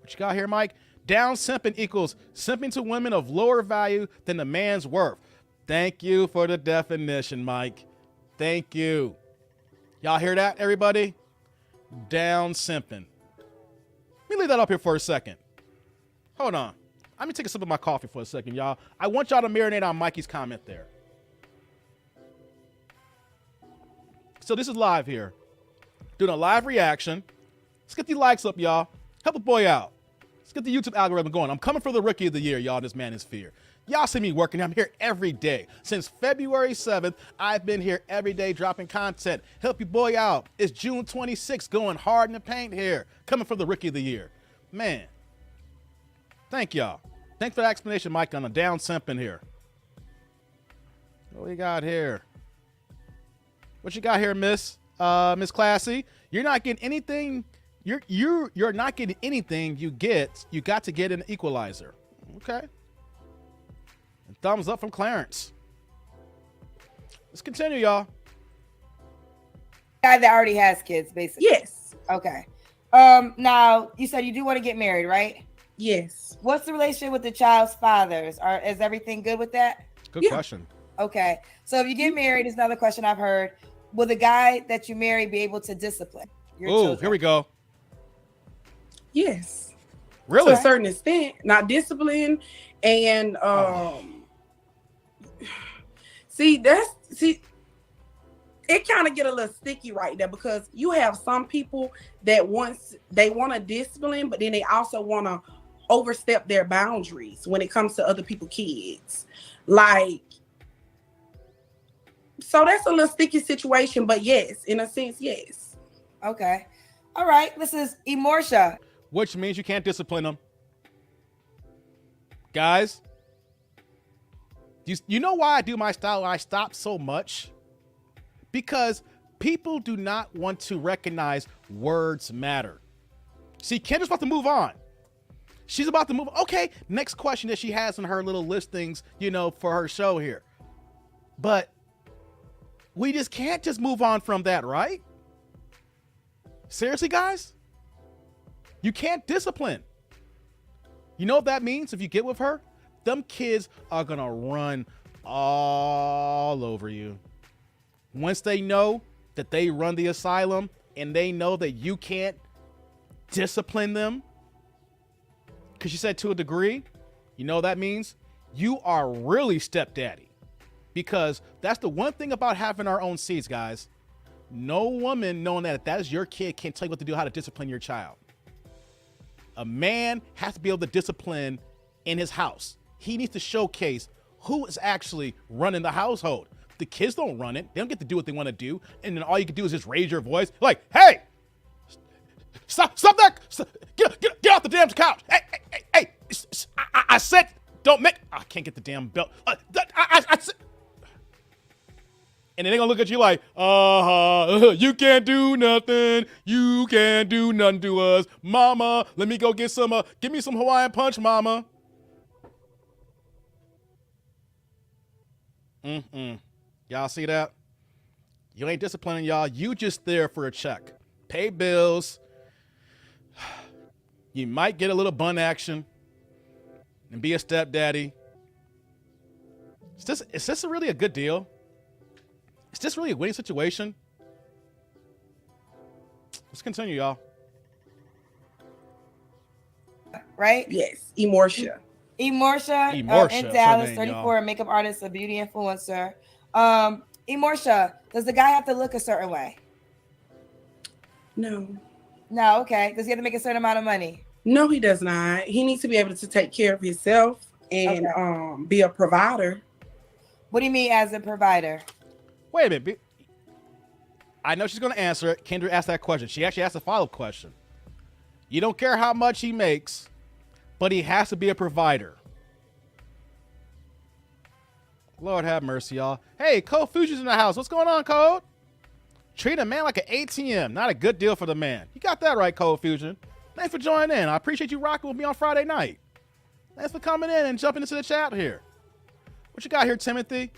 Speaker 1: What you got here, Mike? Down simping equals simping to women of lower value than the man's worth. Thank you for the definition, Mike. Thank you. Y'all hear that, everybody? Down simping. Let me leave that up here for a second. Hold on. Let me take a sip of my coffee for a second, y'all. I want y'all to marinate on Mikey's comment there. So this is live here. Doing a live reaction. Let's get these likes up, y'all. Help a boy out. Let's get the YouTube algorithm going. I'm coming for the rookie of the year, y'all, this manosphere. Y'all see me working. I'm here every day. Since February 7th, I've been here every day dropping content. Help your boy out. It's June 26th, going hard in the paint here. Coming for the rookie of the year. Man, thank y'all. Thanks for the explanation, Mike, on the down simping here. What we got here? What you got here, Miss Classy? You're not getting anything. You're not getting anything you get. You got to get an equalizer. Okay. And thumbs up from Clarence. Let's continue, y'all.
Speaker 2: Guy that already has kids, basically.
Speaker 3: Yes.
Speaker 2: Okay. Now you said you do want to get married, right?
Speaker 3: Yes.
Speaker 2: What's the relationship with the child's fathers? Is everything good with that?
Speaker 1: Good question.
Speaker 2: Okay. So if you get married, is another question I've heard. Will the guy that you marry be able to discipline your children?
Speaker 1: Here we go.
Speaker 3: Yes.
Speaker 1: Really?
Speaker 3: To a certain extent, not discipline. And see, it kind of get a little sticky right there, because you have some people that once they want to discipline, but then they also want to overstep their boundaries when it comes to other people's kids. Like, so that's a little sticky situation, but yes, in a sense, yes.
Speaker 2: Okay. All right, this is Emorsha.
Speaker 1: which means you can't discipline them. Guys, you know why I do my style? I stop so much? Because people do not want to recognize words matter. See, Kendra's about to move on. She's about to move. Okay, next question that she has on her little listings, for her show here. But we just can't just move on from that, right? Seriously, guys? You can't discipline. You know what that means if you get with her? Them kids are going to run all over you. Once they know that they run the asylum and they know that you can't discipline them, because you said to a degree, you know what that means? You are really stepdaddy. Because that's the one thing about having our own seeds, guys. No woman knowing that if that is your kid can't tell you what to do, how to discipline your child. A man has to be able to discipline in his house. He needs to showcase who is actually running the household. The kids don't run it. They don't get to do what they want to do. And then all you can do is just raise your voice. Like, hey, stop that. Get off the damn couch. Hey, I said, don't make, I can't get the damn belt. And then they're gonna look at you like, you can't do nothing. You can't do nothing to us. Mama, let me go get some, give me some Hawaiian punch, mama. Y'all see that? You ain't disciplining y'all. You just there for a check. Pay bills. You might get a little bun action and be a stepdaddy. Is this really a good deal? Is this really a winning situation? Let's continue, y'all.
Speaker 2: Right?
Speaker 3: Yes, Emorsha.
Speaker 2: Emorsha in Dallas, 34, makeup artist, a beauty influencer. Emorsha, does the guy have to look a certain way?
Speaker 3: No.
Speaker 2: No, okay. Does he have to make a certain amount of money?
Speaker 3: No, he does not. He needs to be able to take care of himself and be a provider.
Speaker 2: What do you mean as a provider?
Speaker 1: Wait a minute. I know she's going to answer it. Kendra asked that question. She actually asked a follow-up question. You don't care how much he makes, but he has to be a provider. Lord have mercy, y'all. Hey, Code Fusion's in the house. What's going on, Code? Treat a man like an ATM. Not a good deal for the man. You got that right, Code Fusion. Thanks for joining in. I appreciate you rocking with me on Friday night. Thanks for coming in and jumping into the chat here. What you got here, Timothy?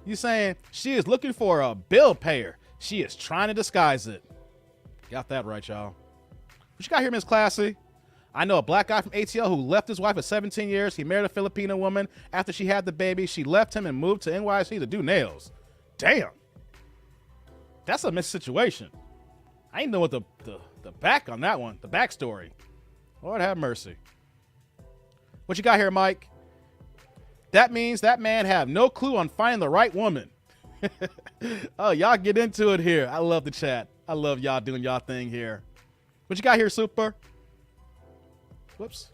Speaker 1: You saying she is looking for a bill payer. She is trying to disguise it. Got that right, y'all. What you got here, Miss Classy? I know a black guy from ATL who left his wife at 17 years. He married a Filipino woman. After she had the baby, she left him and moved to NYC to do nails. Damn. That's a missed situation. I didn't know what the back on that one, the backstory. Lord have mercy. What you got here, Mike? That means that man have no clue on finding the right woman. Oh, y'all get into it here. I love the chat. I love y'all doing y'all thing here. What you got here, Super? Whoops.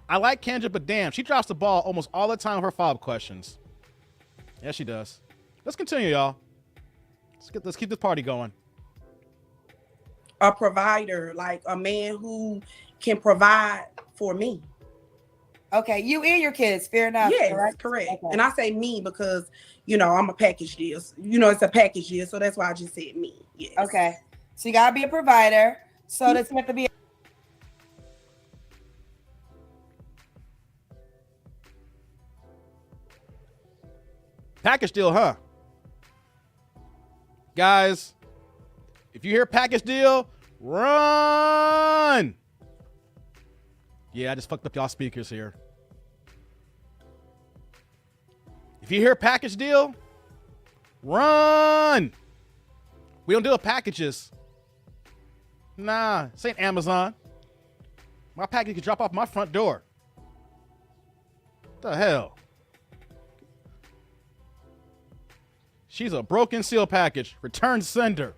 Speaker 1: I like Kendra, but damn, she drops the ball almost all the time with her follow-up questions. Yeah, she does. Let's continue, y'all. Let's keep this party going.
Speaker 3: A provider, like a man who can provide for me.
Speaker 2: Okay, you and your kids, fair enough.
Speaker 3: Yes, correct. Okay. And I say me because, I'm a package deal. It's a package deal, so that's why I just said me. Yes.
Speaker 2: Okay, so you gotta be a provider. So does he have to be?
Speaker 1: Package deal, huh? Guys, if you hear package deal, run. Yeah, I just fucked up y'all speakers here. If you hear package deal, run. We don't deal with packages. Nah, this ain't Amazon. My package can drop off my front door. What the hell? She's a broken seal package. Return sender.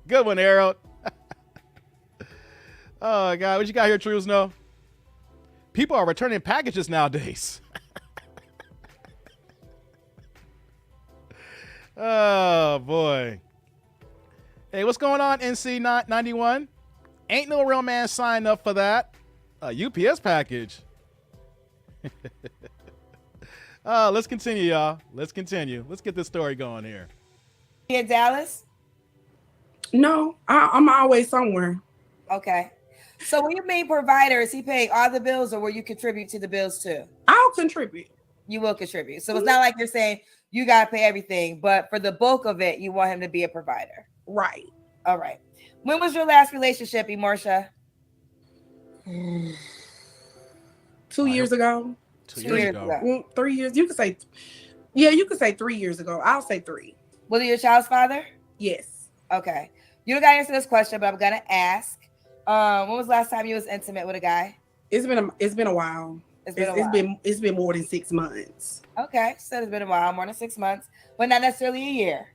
Speaker 1: Good one, Arrow. Oh, God. What you got here, Trues? No? People are returning packages nowadays. Oh, boy. Hey, what's going on, NC 91? Ain't no real man signed up for that. A UPS package. Let's continue, y'all. Let's continue. Let's get this story going here.
Speaker 2: You in Dallas?
Speaker 3: No, I'm always somewhere.
Speaker 2: Okay. So when you mean provider, is he paying all the bills or will you contribute to the bills too?
Speaker 3: I'll contribute.
Speaker 2: You will contribute. So it's not like you're saying you got to pay everything, but for the bulk of it, you want him to be a provider.
Speaker 3: Right.
Speaker 2: All right. When was your last relationship, Emorsha?
Speaker 3: 2 years ago.
Speaker 1: 2 years ago.
Speaker 3: 3 years. You could say, you could say 3 years ago. I'll say 3.
Speaker 2: Was he your child's father?
Speaker 3: Yes.
Speaker 2: Okay. You don't got to answer this question, but I'm going to ask. When was the last time you was intimate with a guy?
Speaker 3: It's been a while. It's been more than 6 months.
Speaker 2: Okay. So it's been a while, more than 6 months, but not necessarily a year.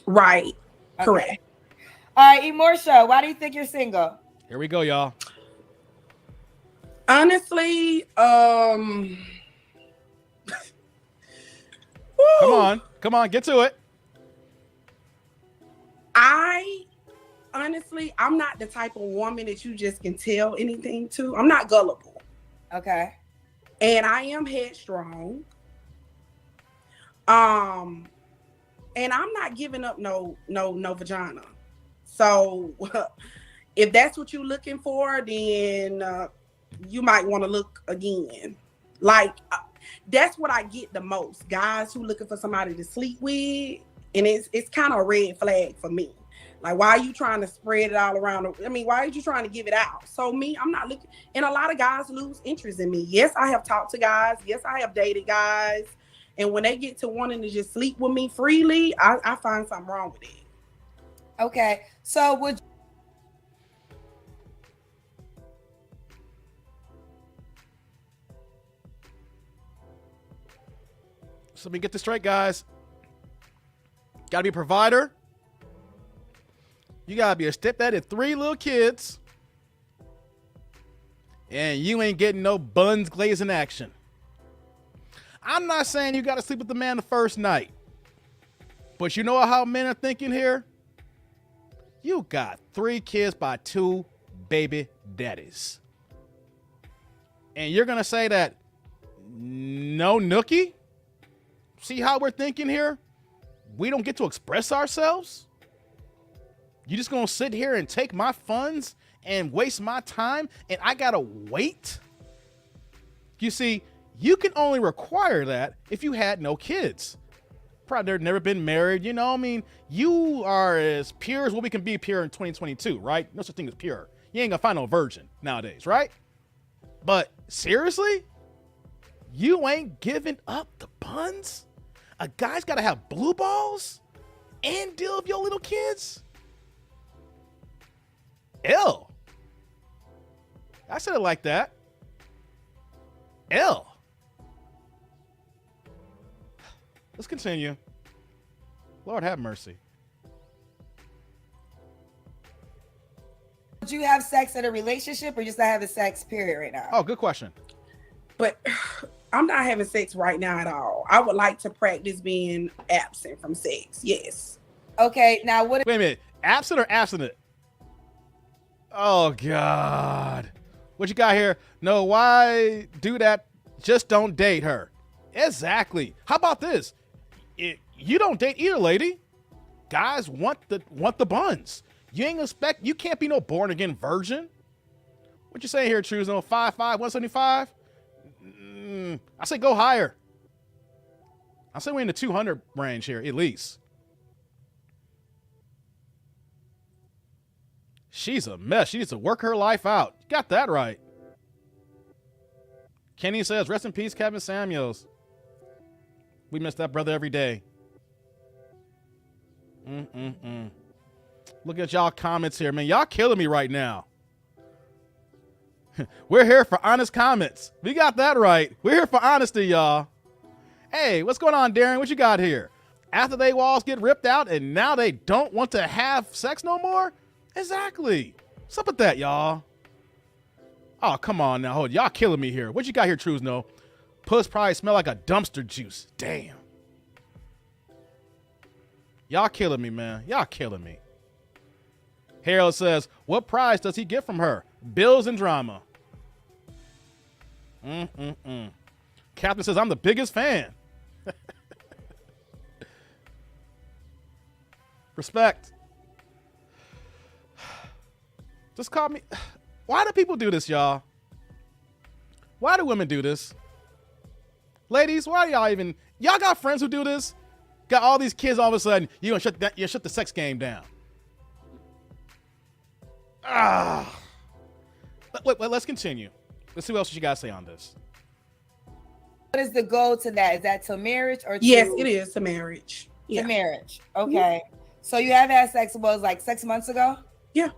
Speaker 3: Right.
Speaker 2: Okay.
Speaker 3: Correct.
Speaker 2: All right, Emorsha, why do you think you're single?
Speaker 1: Here we go, y'all.
Speaker 3: Honestly,
Speaker 1: Come on, get to it.
Speaker 3: I'm not the type of woman that you just can tell anything to. I'm not gullible.
Speaker 2: Okay.
Speaker 3: And I am headstrong. And I'm not giving up no vagina. So if that's what you're looking for, then you might want to look again. Like that's what I get the most. Guys who looking for somebody to sleep with, and it's kind of a red flag for me. Like, why are you trying to spread it all around? I mean, why are you trying to give it out? So me, I'm not looking. And a lot of guys lose interest in me. Yes, I have talked to guys. Yes, I have dated guys. And when they get to wanting to just sleep with me freely, I find something wrong with it.
Speaker 2: Okay. So would
Speaker 1: So let me get this straight, guys. Gotta be a provider. You gotta be a stepdad of 3 little kids. And you ain't getting no buns glazing action. I'm not saying you gotta sleep with the man the first night. But you know how men are thinking here? You got 3 kids by 2 baby daddies. And you're gonna say that no nookie? See how we're thinking here? We don't get to express ourselves? You just gonna sit here and take my funds and waste my time and I gotta wait? You see, you can only require that if you had no kids. Probably never been married, you know, I mean, you are as pure as what we can be pure in 2022, right? No such thing as pure. You ain't gonna find no virgin nowadays, right? But seriously? You ain't giving up the buns? A guy's gotta have blue balls and deal with your little kids? Ew. I said it like that. Ew. Let's continue. Lord have mercy.
Speaker 2: Would you have sex in a relationship or just not having sex, period, right now?
Speaker 1: Oh, good question.
Speaker 3: But I'm not having sex right now at all. I would like to practice being absent from sex. Yes.
Speaker 2: Okay, now what?
Speaker 1: Wait a minute. Absent or abstinent? Oh, God. What you got here? No, why do that? Just don't date her. Exactly. How about this? You don't date either, lady. Guys want the buns. You can't be no born again virgin. What you say here, Trues? No 5'5", 175? I say go higher. I say we're in the 200 range here, at least. She's a mess. She needs to work her life out. You got that right. Kenny says, rest in peace, Kevin Samuels. We miss that brother every day. Look at y'all comments here, man. Y'all killing me right now. We're here for honest comments. We got that right. We're here for honesty, y'all. Hey, what's going on, Darren? What you got here? After they walls get ripped out and now they don't want to have sex no more? Exactly. What's up with that, y'all? Oh, come on now. Hold, y'all killing me here. What you got here, Trues? No. Puss probably smell like a dumpster juice. Damn. Y'all killing me, man. Y'all killing me. Harold says, what prize does he get from her? Bills and drama. Captain says, I'm the biggest fan. Respect. Just call me. Why do people do this, y'all? Why do women do this? Ladies, why do y'all got friends who do this? Got all these kids, all of a sudden, you shut the sex game down. Wait, let's continue. Let's see what else you guys say on this.
Speaker 2: What is the goal to that? Is that to marriage or
Speaker 3: Yes, it is to marriage.
Speaker 2: To marriage. Okay. So you have had sex, was like 6 months ago?
Speaker 3: Yeah.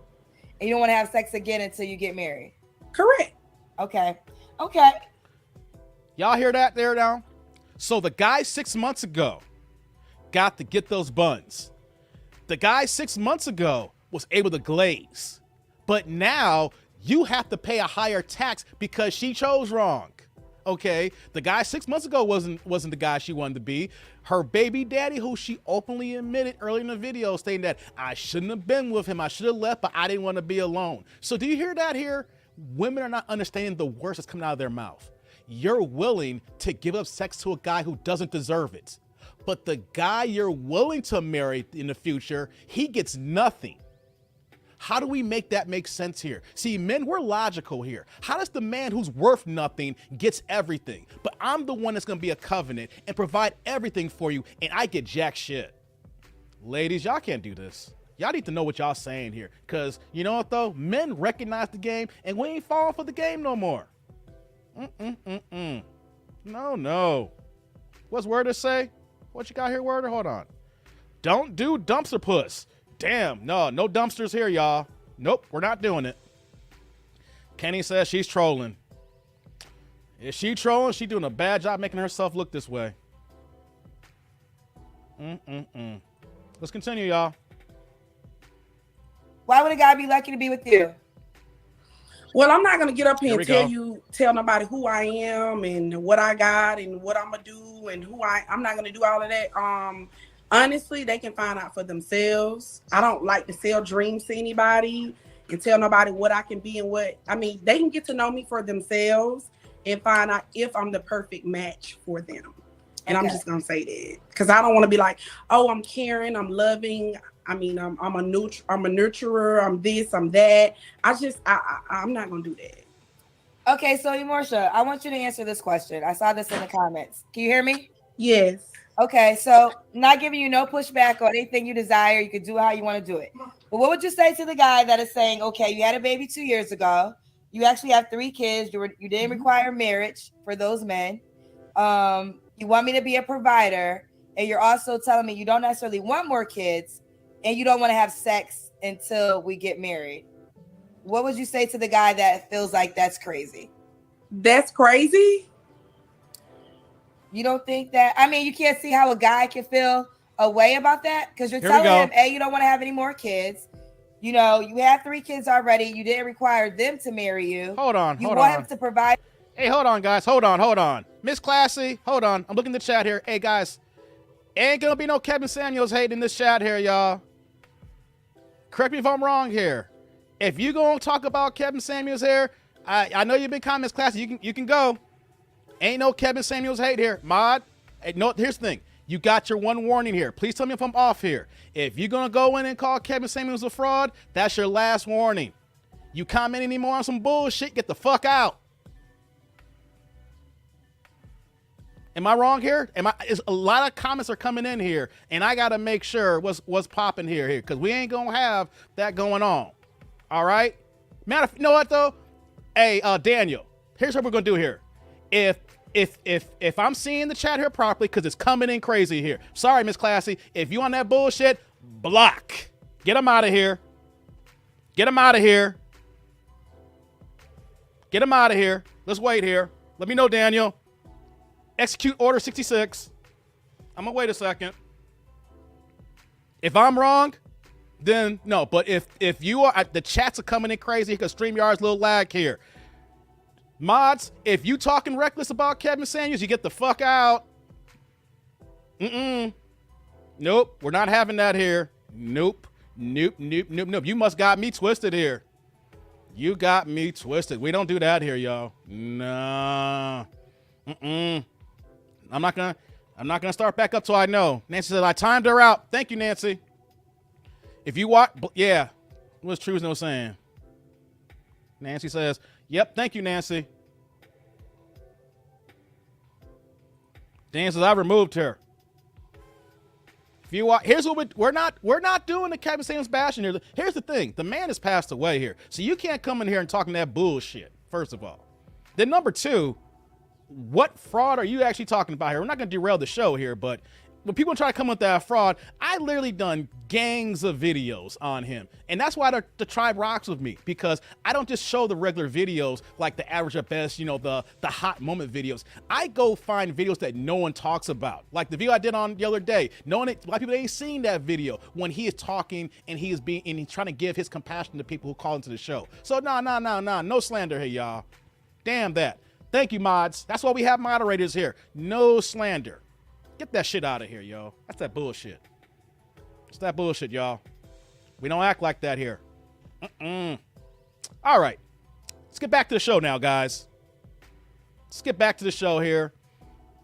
Speaker 2: And you don't want to have sex again until you get married?
Speaker 3: Correct.
Speaker 2: Okay.
Speaker 1: Y'all hear that there now? So the guy 6 months ago got to get those buns. The guy 6 months ago was able to glaze. But now you have to pay a higher tax because she chose wrong. Okay, the guy 6 months ago wasn't the guy she wanted to be. Her baby daddy, who she openly admitted early in the video, stating that I shouldn't have been with him, I should have left, but I didn't want to be alone. So do you hear that here? Women are not understanding the words that's coming out of their mouth. You're willing to give up sex to a guy who doesn't deserve it, but the guy you're willing to marry in the future, he gets nothing. How do we make that make sense here? See, men, we're logical here. How does the man who's worth nothing gets everything, but I'm the one that's going to be a covenant and provide everything for you, and I get jack shit? Ladies, y'all can't do this. Y'all need to know what y'all saying here, because you know what, though? Men recognize the game, and we ain't falling for the game no more. No. What's Werder say? What you got here, Werder? Hold on. Don't do dumpster puss. Damn, no dumpsters here, y'all. Nope, we're not doing it. Kenny says she's trolling. Is she trolling? She doing a bad job making herself look this way. Let's continue, y'all.
Speaker 2: Why would a guy be lucky to be with you?
Speaker 3: Well, I'm not gonna get up here and tell nobody who I am and what I got and what I'm gonna do and I'm not gonna do all of that. Honestly, they can find out for themselves. I don't like to sell dreams to anybody and tell nobody what I can be and what. I mean, they can get to know me for themselves and find out if I'm the perfect match for them. And I'm just gonna say that because I don't want to be like, oh, I'm caring, I'm loving. I mean, I'm a nurturer. I'm this, I'm that. I'm not gonna do that.
Speaker 2: Okay, so Emorsha, I want you to answer this question. I saw this in the comments. Can you hear me?
Speaker 3: Yes.
Speaker 2: Okay, so not giving you no pushback or anything you desire. You can do how you want to do it. But what would you say to the guy that is saying, okay, you had a baby 2 years ago. You actually have 3 kids. You didn't require marriage for those men. You want me to be a provider. And you're also telling me you don't necessarily want more kids. And you don't want to have sex until we get married. What would you say to the guy that feels like that's crazy?
Speaker 3: That's crazy?
Speaker 2: You don't think that? I mean, you can't see how a guy can feel a way about that because you're telling him, hey, you don't want to have any more kids. You know, you have 3 kids already. You didn't require them to marry you.
Speaker 1: Hold on.
Speaker 2: You want him to provide.
Speaker 1: Hey, hold on, guys. Hold on. Miss Classy, hold on. I'm looking at the chat here. Hey, guys, ain't going to be no Kevin Samuels hate in this chat here, y'all. Correct me if I'm wrong here. If you going to talk about Kevin Samuels here, I know you've been comments, Classy. You can go. Ain't no Kevin Samuels hate here. Mod, no, here's the thing. You got your one warning here. Please tell me if I'm off here. If you're going to go in and call Kevin Samuels a fraud, that's your last warning. You comment anymore on some bullshit, get the fuck out. Am I wrong here? A lot of comments are coming in here, and I got to make sure what's popping here because we ain't going to have that going on. All right? You know what, though? Hey, Daniel, here's what we're going to do here. If I'm seeing the chat here properly, because it's coming in crazy here. Sorry, Miss Classy. If you on that bullshit, block. Get him out of here. Get him out of here. Get him out of here. Let's wait here. Let me know, Daniel. Execute order 66. I'm going to wait a second. If I'm wrong, then no. But if you are, the chats are coming in crazy because StreamYard's a little lag here. Mods, if you talking reckless about Kevin Samuels, you get the fuck out. Nope, we're not having that here. Nope. Nope, nope, nope, nope. You must got me twisted here. You got me twisted. We don't do that here, y'all. Nah. I'm not gonna start back up till I know. Nancy said I timed her out. Thank you, Nancy. If you watch, yeah, what's True's no saying? Nancy says, yep, thank you, Nancy. Dan says I removed her. If you watch, here's what we're not doing the Kevin Samuels bashing here. Here's the thing, the man has passed away here, so you can't come in here and talking that bullshit. First of all, then number two, what fraud are you actually talking about here? We're not going to derail the show here, but when people try to come with that fraud, I literally done gangs of videos on him. And that's why the tribe rocks with me, because I don't just show the regular videos like the average at best, you know, the hot moment videos. I go find videos that no one talks about. Like the video I did on the other day. A lot of people ain't seen that video when he is talking and he's trying to give his compassion to people who call into the show. So no slander here, y'all. Damn that. Thank you, mods. That's why we have moderators here. No slander. Get that shit out of here, yo. That's that bullshit. It's that bullshit, y'all. We don't act like that here. All right. Let's get back to the show now, guys. Let's get back to the show here.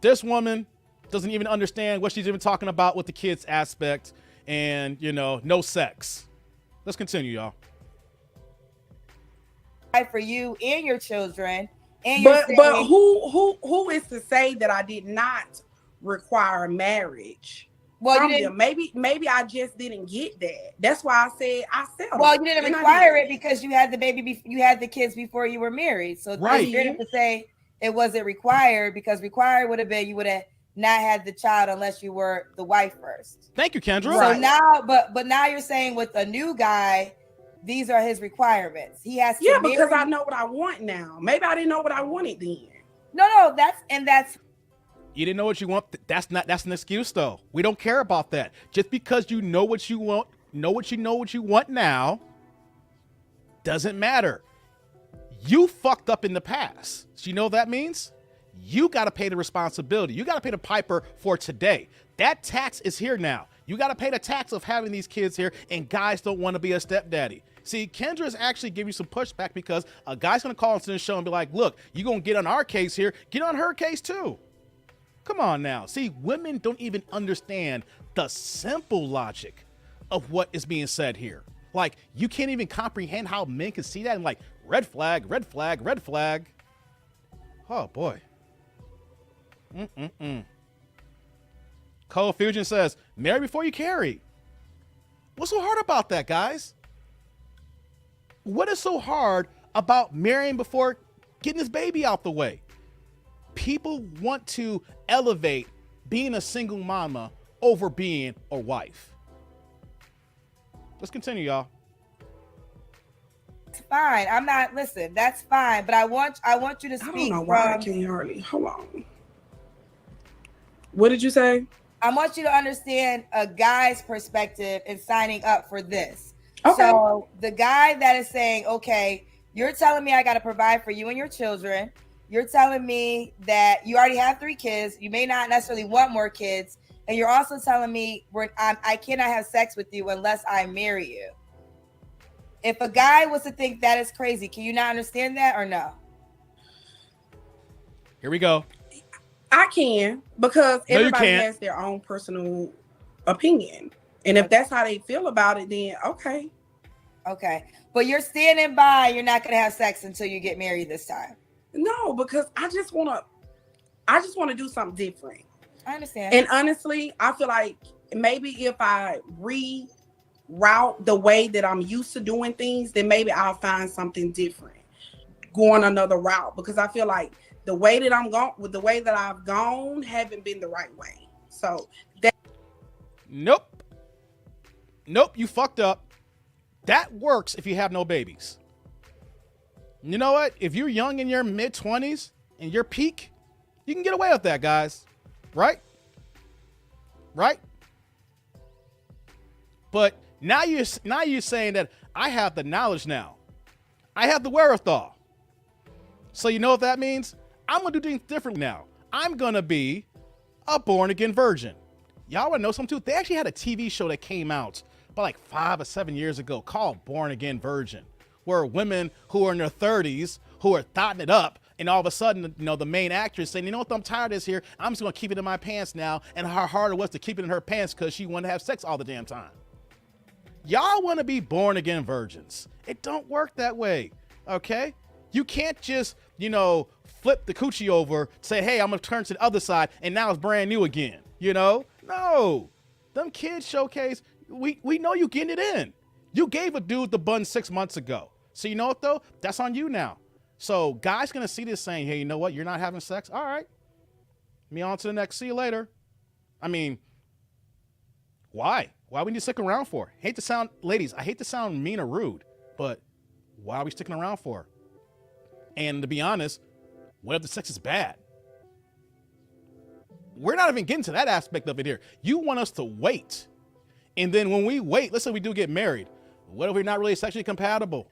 Speaker 1: This woman doesn't even understand what she's even talking about with the kids aspect and, you know, no sex. Let's continue, y'all.
Speaker 2: For you and your children. And
Speaker 3: but who is to say that I did not require marriage?
Speaker 2: Well,
Speaker 3: from them? Maybe I just didn't get that. That's why I said I settled.
Speaker 2: Well, you didn't require it because you had the baby. You had the kids before you were married. So
Speaker 1: right.
Speaker 2: You didn't say it wasn't required, because required would have been you would have not had the child unless you were the wife first.
Speaker 1: Thank you, Kendra.
Speaker 2: So now, but now you're saying with a new guy, these are his requirements. He has to.
Speaker 3: Yeah, because I know what I want now. Maybe I didn't know what I wanted then.
Speaker 2: No, that's.
Speaker 1: You didn't know what you want. That's an excuse, though. We don't care about that. Just because you know what you want, what you want now, doesn't matter. You fucked up in the past. So you know what that means? You got to pay the responsibility. You got to pay the piper for today. That tax is here now. You got to pay the tax of having these kids here, and guys don't want to be a stepdaddy. See, Kendra is actually giving you some pushback because a guy's going to call into the show and be like, look, you're going to get on our case here. Get on her case, too. Come on now. See, women don't even understand the simple logic of what is being said here. Like, you can't even comprehend how men can see that and like, red flag, red flag, red flag. Oh, boy. Cold Fusion says, marry before you carry. What's so hard about that, guys? What is so hard about marrying before getting this baby out the way? People want to elevate being a single mama over being a wife. Let's continue, y'all.
Speaker 2: It's fine. I'm not. Listen, that's fine. But I want you to speak.
Speaker 3: I don't know why I can't hardly. Hold on. What did you say?
Speaker 2: I want you to understand a guy's perspective in signing up for this.
Speaker 3: Okay.
Speaker 2: So the guy that is saying, okay, you're telling me I got to provide for you and your children. You're telling me that you already have 3 kids. You may not necessarily want more kids. And you're also telling me I cannot have sex with you unless I marry you. If a guy was to think that is crazy, can you not understand that or no?
Speaker 1: Here we go.
Speaker 3: I can, because everybody has their own personal opinion. And if that's how they feel about it, then okay.
Speaker 2: Okay. But you're standing by, you're not going to have sex until you get married this time.
Speaker 3: No, because I just want to do something different.
Speaker 2: I understand.
Speaker 3: And honestly, I feel like maybe if I reroute the way that I'm used to doing things, then maybe I'll find something different, going another route, because I feel like the way that I've gone haven't been the right way. So that.
Speaker 1: Nope, you fucked up. That works if you have no babies. You know what? If you're young in your mid-20s and your peak, you can get away with that, guys. Right? But now you're saying that I have the knowledge now. I have the wherewithal. So you know what that means? I'm going to do things differently now. I'm going to be a born-again virgin. Y'all want to know something too? They actually had a TV show that came out but like 5 or 7 years ago called Born Again Virgin, where women who are in their 30s, who are thotting it up, and all of a sudden, you know, the main actress saying, you know what, I'm tired of this here. I'm just going to keep it in my pants now. And how hard it was to keep it in her pants because she wanted to have sex all the damn time. Y'all want to be born again virgins. It don't work that way, okay? You can't just, you know, flip the coochie over, say, hey, I'm going to turn to the other side, and now it's brand new again, you know? No. Them kids showcase, we know you getting it in. You gave a dude the bun 6 months ago. So you know what, though? That's on you now. So guys going to see this saying, hey, you know what? You're not having sex? All right. Me on to the next. See you later. I mean, why? Why we need to stick around for? Hate to sound, ladies, I hate to sound mean or rude, but why are we sticking around for? And to be honest, what if the sex is bad? We're not even getting to that aspect of it here. You want us to wait. And then when we wait, let's say we do get married. What if we're not really sexually compatible?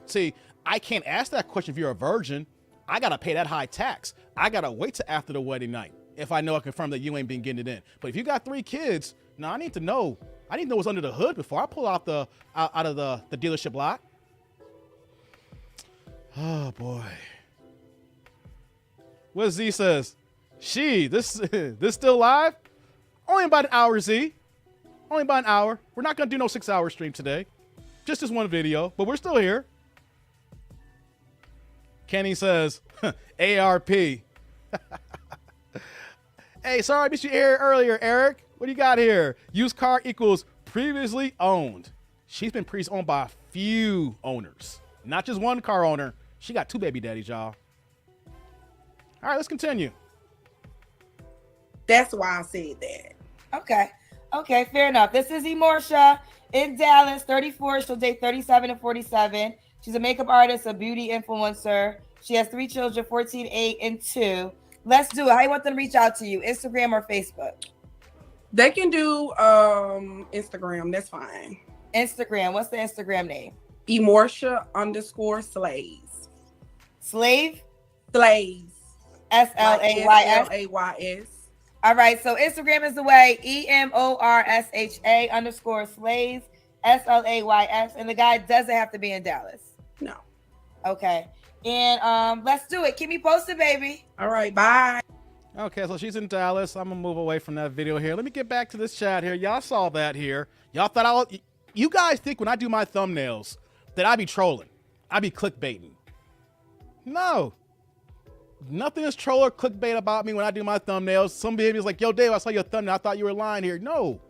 Speaker 1: See, I can't ask that question if you're a virgin. I got to pay that high tax. I got to wait till after the wedding night if I know I confirm that you ain't been getting it in. But if you got 3 kids, now I need to know. I need to know what's under the hood before I pull out out of the dealership lot. Oh, boy. What Z says? This still live? Only about an hour, Z. Only about an hour. We're not going to do no 6-hour stream today. Just this one video, but we're still here. Kenny says, ARP. Hey, sorry I missed you here earlier, Eric. What do you got here? Used car equals previously owned. She's been previously owned by a few owners. Not just one car owner. She got 2 baby daddies, y'all. All right, let's continue.
Speaker 3: That's why I said that.
Speaker 2: Okay, fair enough. This is Emorsha in Dallas, 34. She'll date 37 and 47. She's a makeup artist, a beauty influencer. She has 3 children, 14, 8, and 2. Let's do it. How you want them to reach out to you? Instagram or Facebook?
Speaker 3: They can do Instagram. That's fine.
Speaker 2: Instagram. What's the Instagram name?
Speaker 3: Emorsha_slays.
Speaker 2: Slave?
Speaker 3: Slays.
Speaker 2: SLAYS.
Speaker 3: SLAYS.
Speaker 2: All right. So Instagram is the way. EMORSHA_slays. SLAYS. And the guy doesn't have to be in Dallas.
Speaker 3: No.
Speaker 2: Okay. And let's do it. Keep me posted, baby.
Speaker 3: All right. Bye.
Speaker 1: Okay, so she's in Dallas. I'm going to move away from that video here. Let me get back to this chat here. Y'all saw that here. Y'all thought you guys think when I do my thumbnails that I be trolling. I be clickbaiting. No. Nothing is troll or clickbait about me when I do my thumbnails. Some baby's like, yo, Dave, I saw your thumbnail. I thought you were lying here. No.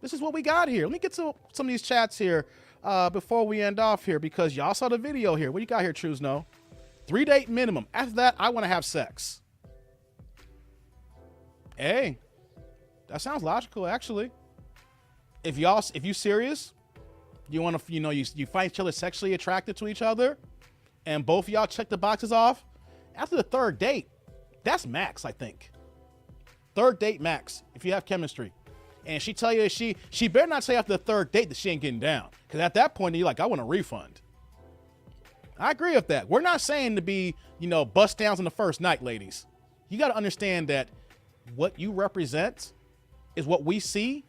Speaker 1: This is what we got here. Let me get to some of these chats here before we end off here because y'all saw the video here. What you got here, Trues? No. 3-date minimum. After that, I want to have sex. Hey, that sounds logical, actually. If you serious, you want to, you find each other sexually attracted to each other, and both of y'all check the boxes off, after the 3rd date, that's max, I think. 3rd date max, if you have chemistry. And she tell you she better not say after the 3rd date that she ain't getting down. Because at that point, you're like, I want a refund. I agree with that. We're not saying to be, bust downs on the first night, ladies. You got to understand that what you represent is what we see.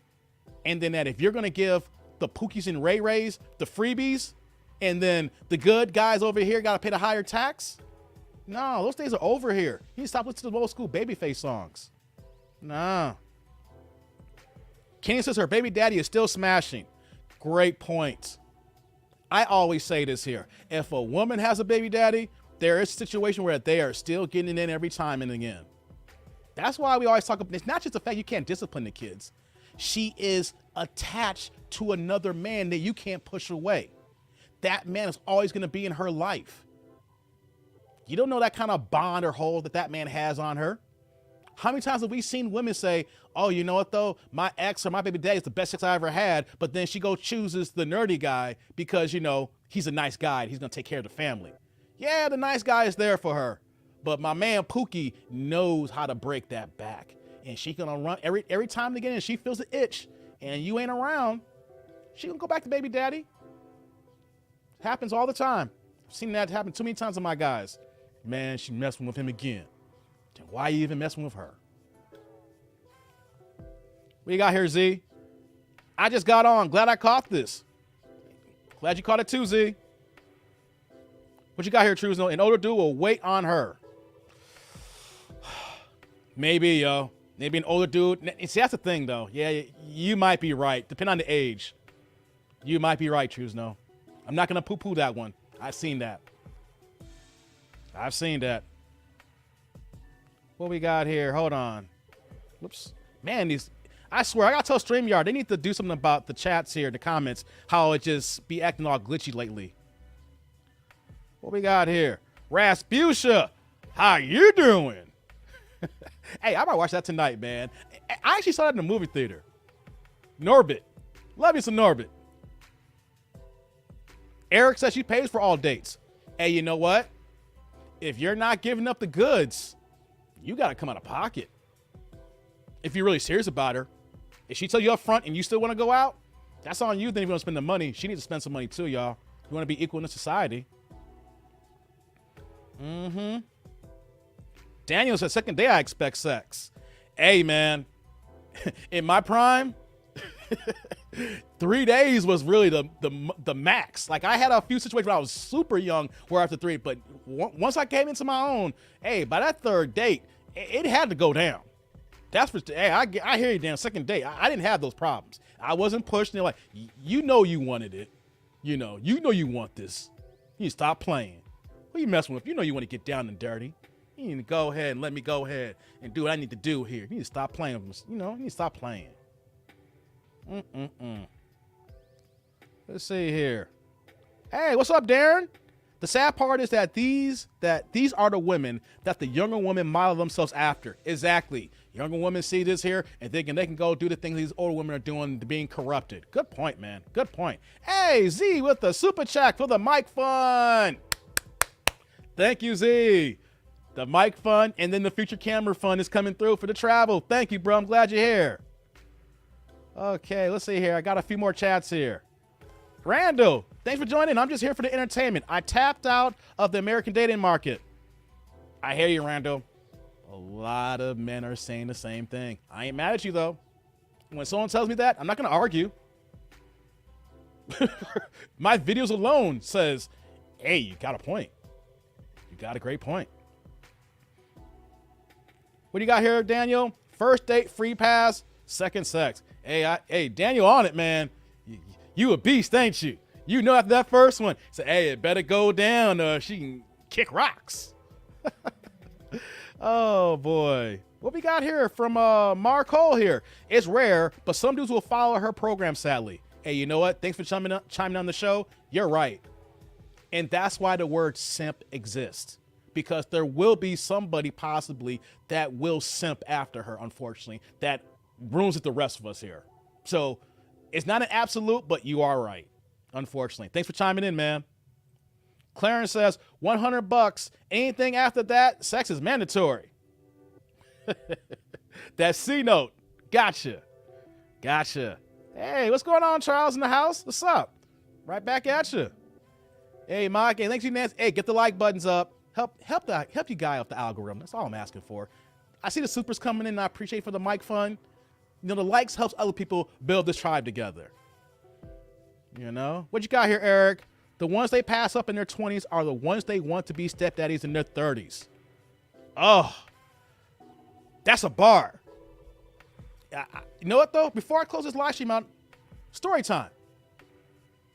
Speaker 1: And then that if you're going to give the Pookies and Ray Rays the freebies, and then the good guys over here got to pay the higher tax. No, those days are over here. You need to stop listening to the old school Babyface songs. Nah. Kenny says her baby daddy is still smashing. Great point. I always say this here. If a woman has a baby daddy, there is a situation where they are still getting it in every time and again. That's why we always talk about, it's not just the fact you can't discipline the kids. She is attached to another man that you can't push away. That man is always going to be in her life. You don't know that kind of bond or hold that man has on her. How many times have we seen women say, oh, you know what though? My ex or my baby daddy is the best sex I ever had. But then she chooses the nerdy guy because, he's a nice guy. And he's going to take care of the family. Yeah, the nice guy is there for her. But my man Pookie knows how to break that back. And she gonna run every time they get in, she feels the itch. And you ain't around, she gonna go back to baby daddy. Happens all the time. I've seen that happen too many times with my guys. Man, she messing with him again. Then why you even messing with her? What you got here, Z? I just got on. Glad I caught this. Glad you caught it too, Z. What you got here, Truzno? An older dude will wait on her. Maybe, yo. Maybe an older dude. See, that's the thing, though. Yeah, you might be right. Depending on the age. You might be right, Truzno. I'm not going to poo-poo that one. I've seen that. I've seen that. What we got here? Hold on. Whoops. Man, I swear, I got to tell StreamYard, they need to do something about the chats here, the comments, how it just be acting all glitchy lately. What we got here? Rasputia, how you doing? Hey, I might watch that tonight, man. I actually saw that in the movie theater. Norbit. Love you some Norbit. Eric says she pays for all dates. Hey, you know what? If you're not giving up the goods, you got to come out of pocket. If you're really serious about her. If she tell you up front and you still want to go out, that's on you. Then if you want to spend the money, she needs to spend some money too, y'all. You want to be equal in the society. Mm-hmm. Daniel said, second day I expect sex. Hey, man. In my prime, 3 days was really the max. Like, I had a few situations where I was super young where after 3, but once I came into my own, hey, by that third date, it had to go down. That's for, hey, I hear you, Dan. Second date, I didn't have those problems. I wasn't pushed. They're like, you know you wanted it. You know you want this. You stop playing. Who you messing with? You know you want to get down and dirty. You need to go ahead and let me go ahead and do what I need to do here. You need to stop playing. You know, you need to stop playing. Let's see here. Hey, what's up, Darren? The sad part is that these are the women that the younger women model themselves after. Exactly. Younger women see this here and thinking they can go do the things these older women are doing, being corrupted. Good point, man. Good point. Hey, Z with the super chat for the mic fund. Thank you, Z. The mic fund and then the future camera fund is coming through for the travel. Thank you, bro. I'm glad you're here. Okay, let's see here. I got a few more chats here. Randall, thanks for joining. I'm just here for the entertainment. I tapped out of the American dating market. I hear you, Randall. A lot of men are saying the same thing. I ain't mad at you, though. When someone tells me that, I'm not going to argue. My videos alone says, hey, you got a point. You got a great point. What do you got here, Daniel? First date, free pass, second sex. Hey, Daniel on it, man. You a beast, ain't you? You know after that first one, say, hey, it better go down. She can kick rocks. Oh, boy. What we got here from Marcole here? It's rare, but some dudes will follow her program, sadly. Hey, you know what? Thanks for chiming on the show. You're right. And that's why the word simp exists. Because there will be somebody possibly that will simp after her, unfortunately, that ruins it the rest of us here. So it's not an absolute, but you are right, unfortunately. Thanks for chiming in, man. Clarence says, $100. Anything after that, sex is mandatory. That C note. Gotcha. Hey, what's going on, Charles in the house? What's up? Right back at you. Hey, Mike. Hey, thanks you, Nancy. Hey, get the like buttons up. Help you guy up the algorithm. That's all I'm asking for. I see the supers coming in, and I appreciate for the mic fun. You know, the likes helps other people build this tribe together. You know? What you got here, Eric? The ones they pass up in their 20s are the ones they want to be stepdaddies in their 30s. Oh, that's a bar. You know what, though? Before I close this live stream out, story time.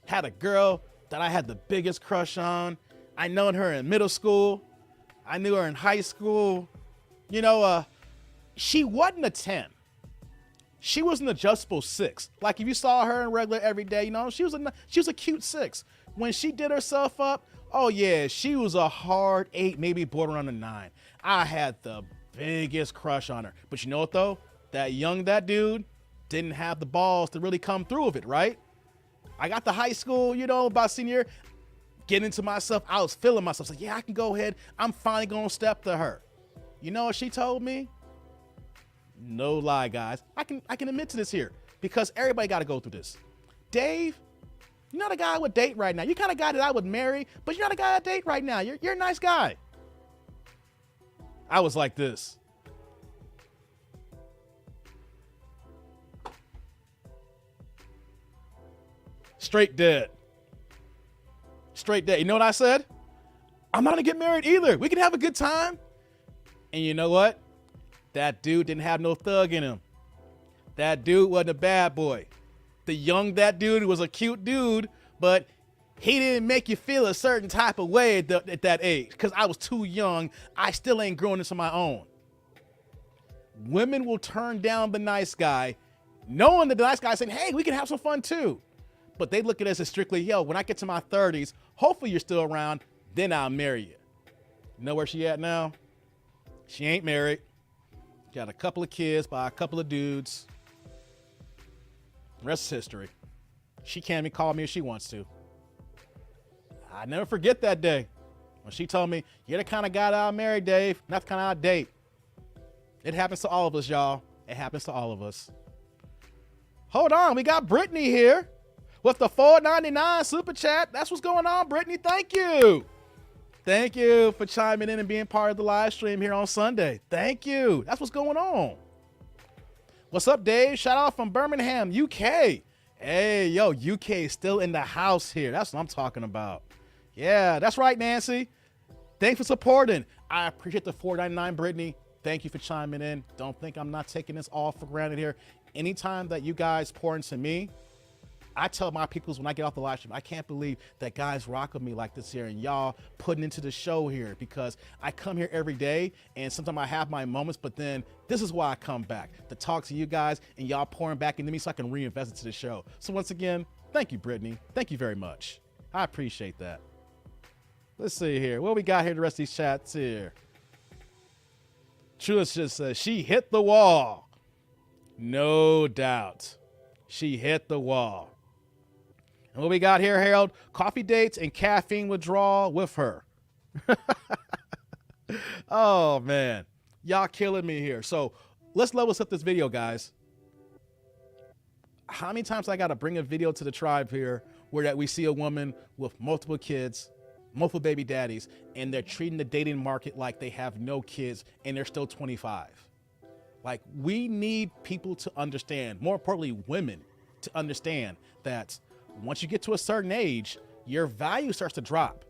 Speaker 1: Had a girl that I had the biggest crush on. I known her in middle school. I knew her in high school. You know, she wasn't a 10. She was an adjustable 6. Like if you saw her in regular every day, you know, she was a cute 6. When she did herself up, oh yeah, she was a hard 8, maybe borderline a 9. I had the biggest crush on her. But you know what though? That dude didn't have the balls to really come through with it, right? I got to high school, you know, about senior year, getting into myself. I was feeling myself. Like, yeah, I can go ahead. I'm finally going to step to her. You know what she told me? No lie, guys. I can admit to this here because everybody got to go through this. Dave, you're not a guy I would date right now. You're kind of guy that I would marry, but you're not a guy I date right now. You're a nice guy. I was like this. Straight dead. Straight dead. You know what I said? I'm not gonna get married either. We can have a good time. And you know what? That dude didn't have no thug in him. That dude wasn't a bad boy. That dude was a cute dude, but he didn't make you feel a certain type of way at that age because I was too young. I still ain't growing into my own. Women will turn down the nice guy, knowing that the nice guy saying, hey, we can have some fun too. But they look at us as strictly, yo, when I get to my 30s, hopefully you're still around, then I'll marry you. You know where she at now? She ain't married. Got a couple of kids by a couple of dudes. Rest is history. She can't even call me if she wants to. I never forget that day when she told me, you're the kind of guy that I'll marry, Dave, not the kind I'll date. It happens to all of us, y'all. It happens to all of us. Hold on, we got Brittany here with the $4.99 super chat. That's what's going on, Brittany. Thank you. Thank you for chiming in and being part of the live stream here on Sunday. Thank you. That's what's going on. What's up, Dave? Shout out from Birmingham, UK. Hey, yo, UK is still in the house here. That's what I'm talking about. Yeah, that's right, Nancy. Thanks for supporting. I appreciate the $4.99, Brittany. Thank you for chiming in. Don't think I'm not taking this all for granted here. Anytime that you guys pour into me, I tell my peoples when I get off the live stream, I can't believe that guys rock with me like this here and y'all putting into the show here because I come here every day and sometimes I have my moments, but then this is why I come back to talk to you guys and y'all pouring back into me so I can reinvest into the show. So once again, thank you, Brittany. Thank you very much. I appreciate that. Let's see here. What we got here, the rest of these chats here. Truist just says, she hit the wall. No doubt. She hit the wall. And what we got here, Harold? Coffee dates and caffeine withdrawal with her. Oh, man. Y'all killing me here. So let's level set this video, guys. How many times I got to bring a video to the tribe here where that we see a woman with multiple kids, multiple baby daddies, and they're treating the dating market like they have no kids and they're still 25. Like, we need people to understand, more importantly, women to understand that once you get to a certain age, your value starts to drop.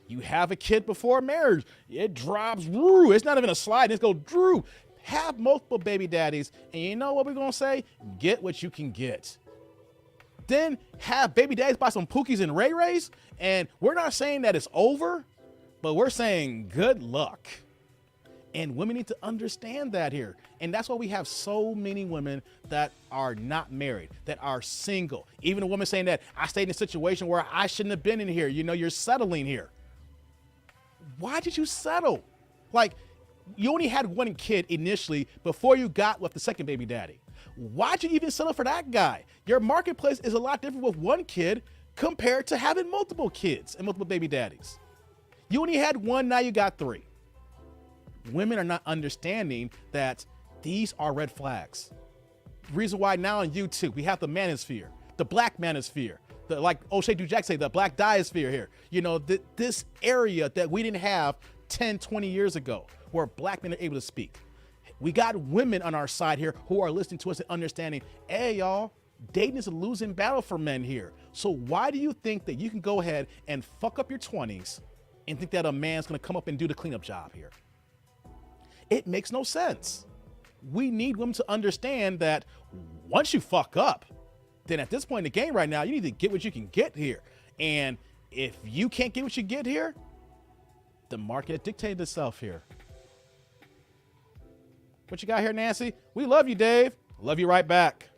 Speaker 1: You have a kid before marriage, it drops. Woo, it's not even a slide. It's go drew. Have multiple baby daddies, and you know what we're gonna say? Get what you can get. Then have baby daddies buy some Pookies and Ray Rays, and we're not saying that it's over, but we're saying good luck. And women need to understand that here. And that's why we have so many women that are not married, that are single. Even a woman saying that I stayed in a situation where I shouldn't have been in here. You know, you're settling here. Why did you settle? Like, you only had one kid initially before you got with the second baby daddy. Why'd you even settle for that guy? Your marketplace is a lot different with one kid compared to having multiple kids and multiple baby daddies. You only had one, now you got three. Women are not understanding that these are red flags. The reason why now on YouTube, we have the manosphere, the black manosphere, the, like O'Shea Dujack say, the black diosphere here. You know, this area that we didn't have 10, 20 years ago, where black men are able to speak. We got women on our side here who are listening to us and understanding, hey, y'all, dating is a losing battle for men here. So why do you think that you can go ahead and fuck up your 20s and think that a man's gonna come up and do the cleanup job here? It makes no sense. We need women to understand that once you fuck up, then at this point in the game right now, you need to get what you can get here. And if you can't get what you get here, the market dictated itself here. What you got here, Nancy? We love you, Dave. Love you right back.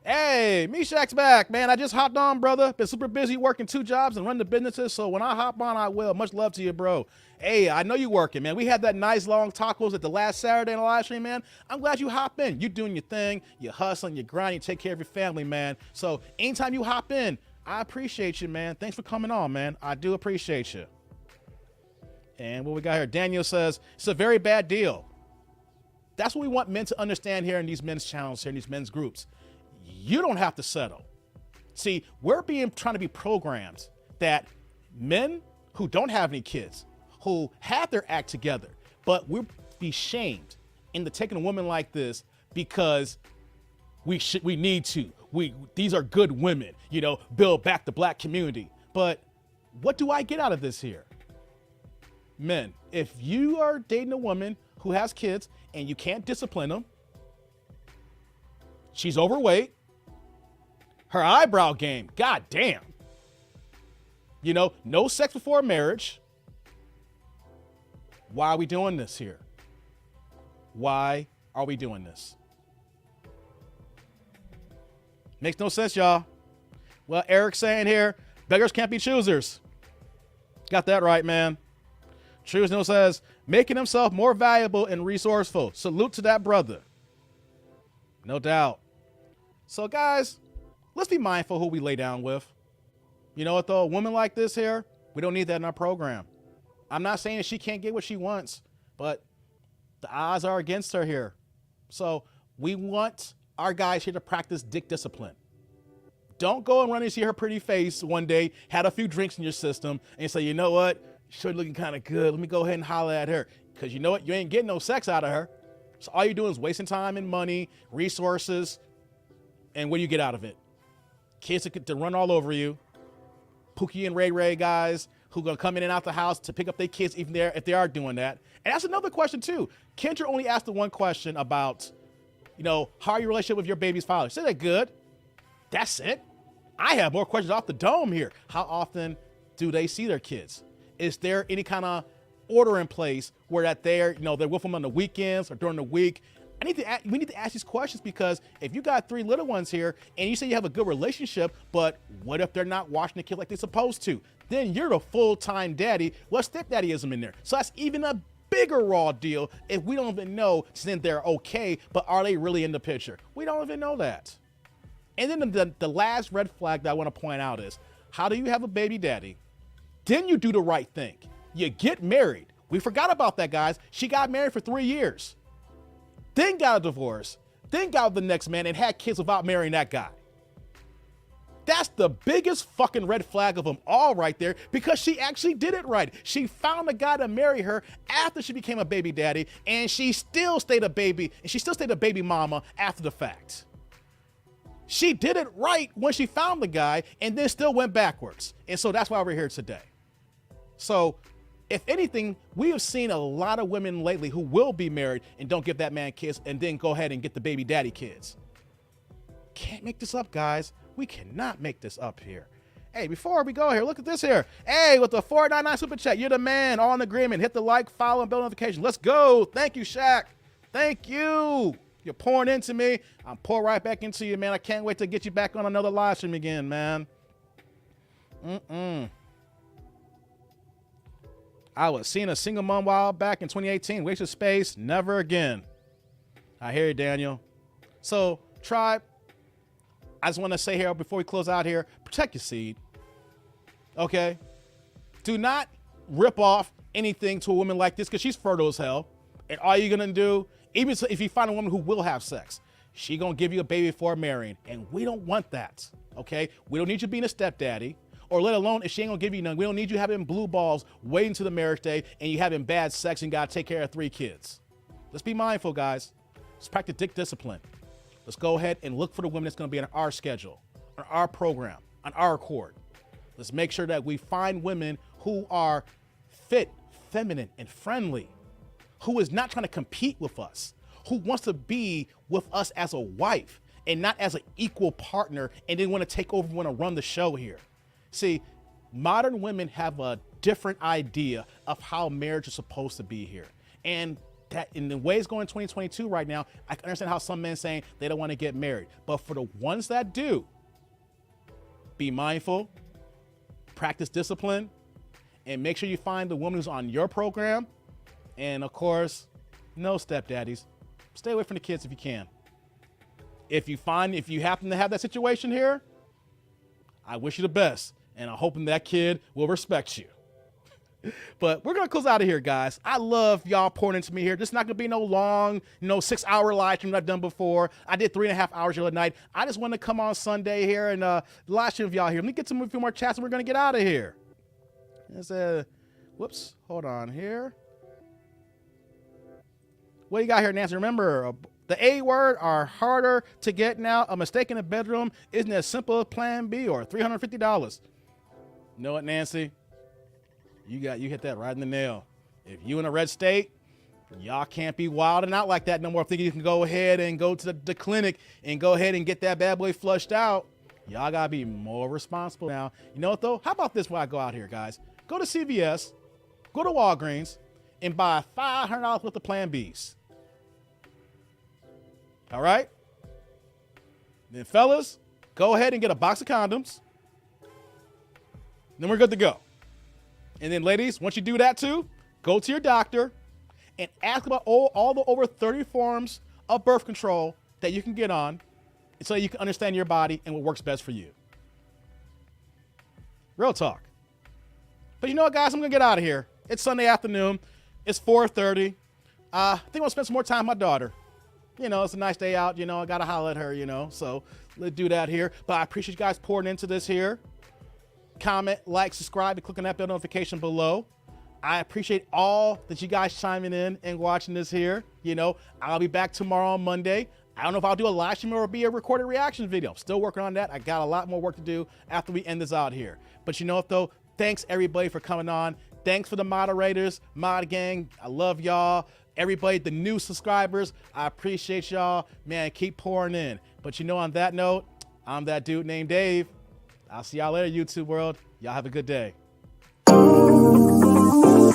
Speaker 1: Hey, Meshach's back, man. I just hopped on, brother. Been super busy working 2 jobs and running the businesses. So when I hop on, I will. Much love to you, bro. Hey, I know you working, man. We had that nice long tacos at the last Saturday in the live stream, man. I'm glad you hop in. You doing your thing. You hustling, you grind, you take care of your family, man. So anytime you hop in, I appreciate you, man. Thanks for coming on, man. I do appreciate you. And what we got here, Daniel says, it's a very bad deal. That's what we want men to understand here in these men's channels, here in these men's groups. You don't have to settle. See, we're trying to be programmed that men who don't have any kids, who have their act together, but we'll be shamed into taking a woman like this because we need to. These are good women, you know, build back the black community. But what do I get out of this here? Men, if you are dating a woman who has kids and you can't discipline them, she's overweight, her eyebrow game, god damn. You know, no sex before marriage. Why are we doing this here? Why are we doing this? Makes no sense, y'all. Well, Eric's saying here, beggars can't be choosers. Got that right, man. Truesnell says, making himself more valuable and resourceful. Salute to that brother. No doubt. So, guys, let's be mindful who we lay down with. You know what, though? A woman like this here, we don't need that in our program. I'm not saying that she can't get what she wants, but the odds are against her here. So we want our guys here to practice dick discipline. Don't go and run and see her pretty face one day, had a few drinks in your system, and say, you know what? She's looking kind of good. Let me go ahead and holler at her. Because you know what? You ain't getting no sex out of her. So all you're doing is wasting time and money, resources, and what do you get out of it? Kids to run all over you. Pookie and Ray Ray guys who gonna come in and out the house to pick up their kids even there if they are doing that. And that's another question too. Kendra only asked the one question about, you know, how are your relationship with your baby's father? She said that good. That's it. I have more questions off the dome here. How often do they see their kids? Is there any kind of order in place where that they're with them on the weekends or during the week? We need to ask these questions, because if you got 3 little ones here and you say you have a good relationship, but what if they're not watching the kid like they're supposed to? Then you're the full-time daddy. Well, stepdaddyism in there. So that's even a bigger raw deal if we don't even know then they're okay, but are they really in the picture? We don't even know that. And then the last red flag that I want to point out is, how do you have a baby daddy? Then you do the right thing. You get married. We forgot about that, guys. She got married for 3 years. Then got a divorce, then got the next man and had kids without marrying that guy. That's the biggest fucking red flag of them all right there, because she actually did it right. She found a guy to marry her after she became a baby daddy, and she still stayed a baby, and she still stayed a baby mama after the fact. She did it right when she found the guy and then still went backwards. And so that's why we're here today. So if anything, we have seen a lot of women lately who will be married and don't give that man kids and then go ahead and get the baby daddy kids. Can't make this up, guys. We cannot make this up here. Hey, before we go here, look at this here. Hey, with the $4.99 super chat, you're the man. All in agreement. Hit the like, follow, and bell notification. Let's go. Thank you, Shaq. Thank you. You're pouring into me. I'm pouring right back into you, man. I can't wait to get you back on another live stream again, man. I was seeing a single mom while back in 2018. Wasted space. Never again. I hear you, Daniel. So, tribe, I just want to say here before we close out here, protect your seed. Okay? Do not rip off anything to a woman like this, because she's fertile as hell. And all you're going to do, even if you find a woman who will have sex, she going to give you a baby before marrying. And we don't want that. Okay? We don't need you being a stepdaddy. Or let alone if she ain't gonna give you none. We don't need you having blue balls waiting to the marriage day and you having bad sex and gotta take care of 3 kids. Let's be mindful, guys. Let's practice dick discipline. Let's go ahead and look for the women that's gonna be on our schedule, on our program, on our accord. Let's make sure that we find women who are fit, feminine, and friendly, who is not trying to compete with us, who wants to be with us as a wife and not as an equal partner and then want to take over, want to run the show here. See, modern women have a different idea of how marriage is supposed to be here. And that in the way it's going in 2022 right now, I can understand how some men saying they don't want to get married. But for the ones that do, be mindful, practice discipline, and make sure you find the woman who's on your program. And of course, no stepdaddies. Stay away from the kids if you can. If you happen to have that situation here, I wish you the best. And I'm hoping that kid will respect you. But we're going to close out of here, guys. I love y'all pouring into me here. This is not going to be no long, 6-hour live stream I've done before. I did 3.5 hours the other night. I just want to come on Sunday here and live stream with y'all here. Let me get a few more chats and we're going to get out of here. Whoops. Hold on here. What do you got here, Nancy? Remember, The A word are harder to get now. A mistake in the bedroom isn't as simple as Plan B or $350. You know what, Nancy? You hit that right in the nail. If you in a red state, y'all can't be wilding out like that no more. Thinking you can go ahead and go to the clinic and go ahead and get that bad boy flushed out. Y'all gotta be more responsible now. You know what though? How about this when I go out here, guys? Go to CVS, go to Walgreens, and buy $500 worth of Plan Bs. All right? Then fellas, go ahead and get a box of condoms. Then we're good to go. And then ladies, once you do that too, go to your doctor and ask about all the over 30 forms of birth control that you can get on so you can understand your body and what works best for you. Real talk. But you know what, guys? I'm going to get out of here. It's Sunday afternoon. It's 4:30. I think I'm going to spend some more time with my daughter. You know, it's a nice day out. You know, I got to holler at her, you know. So let's do that here. But I appreciate you guys pouring into this here. Comment, like, subscribe, and clicking that bell notification below. I appreciate all that you guys chiming in and watching this here. You know, I'll be back tomorrow on Monday. I don't know if I'll do a live stream or be a recorded reaction video. Still working on that. I got a lot more work to do after we end this out here. But you know what, though? Thanks, everybody, for coming on. Thanks for the moderators, mod gang. I love y'all. Everybody, the new subscribers, I appreciate y'all. Man, keep pouring in. But you know, on that note, I'm that dude named Dave. I'll see y'all later, YouTube world. Y'all have a good day.
Speaker 4: Oh,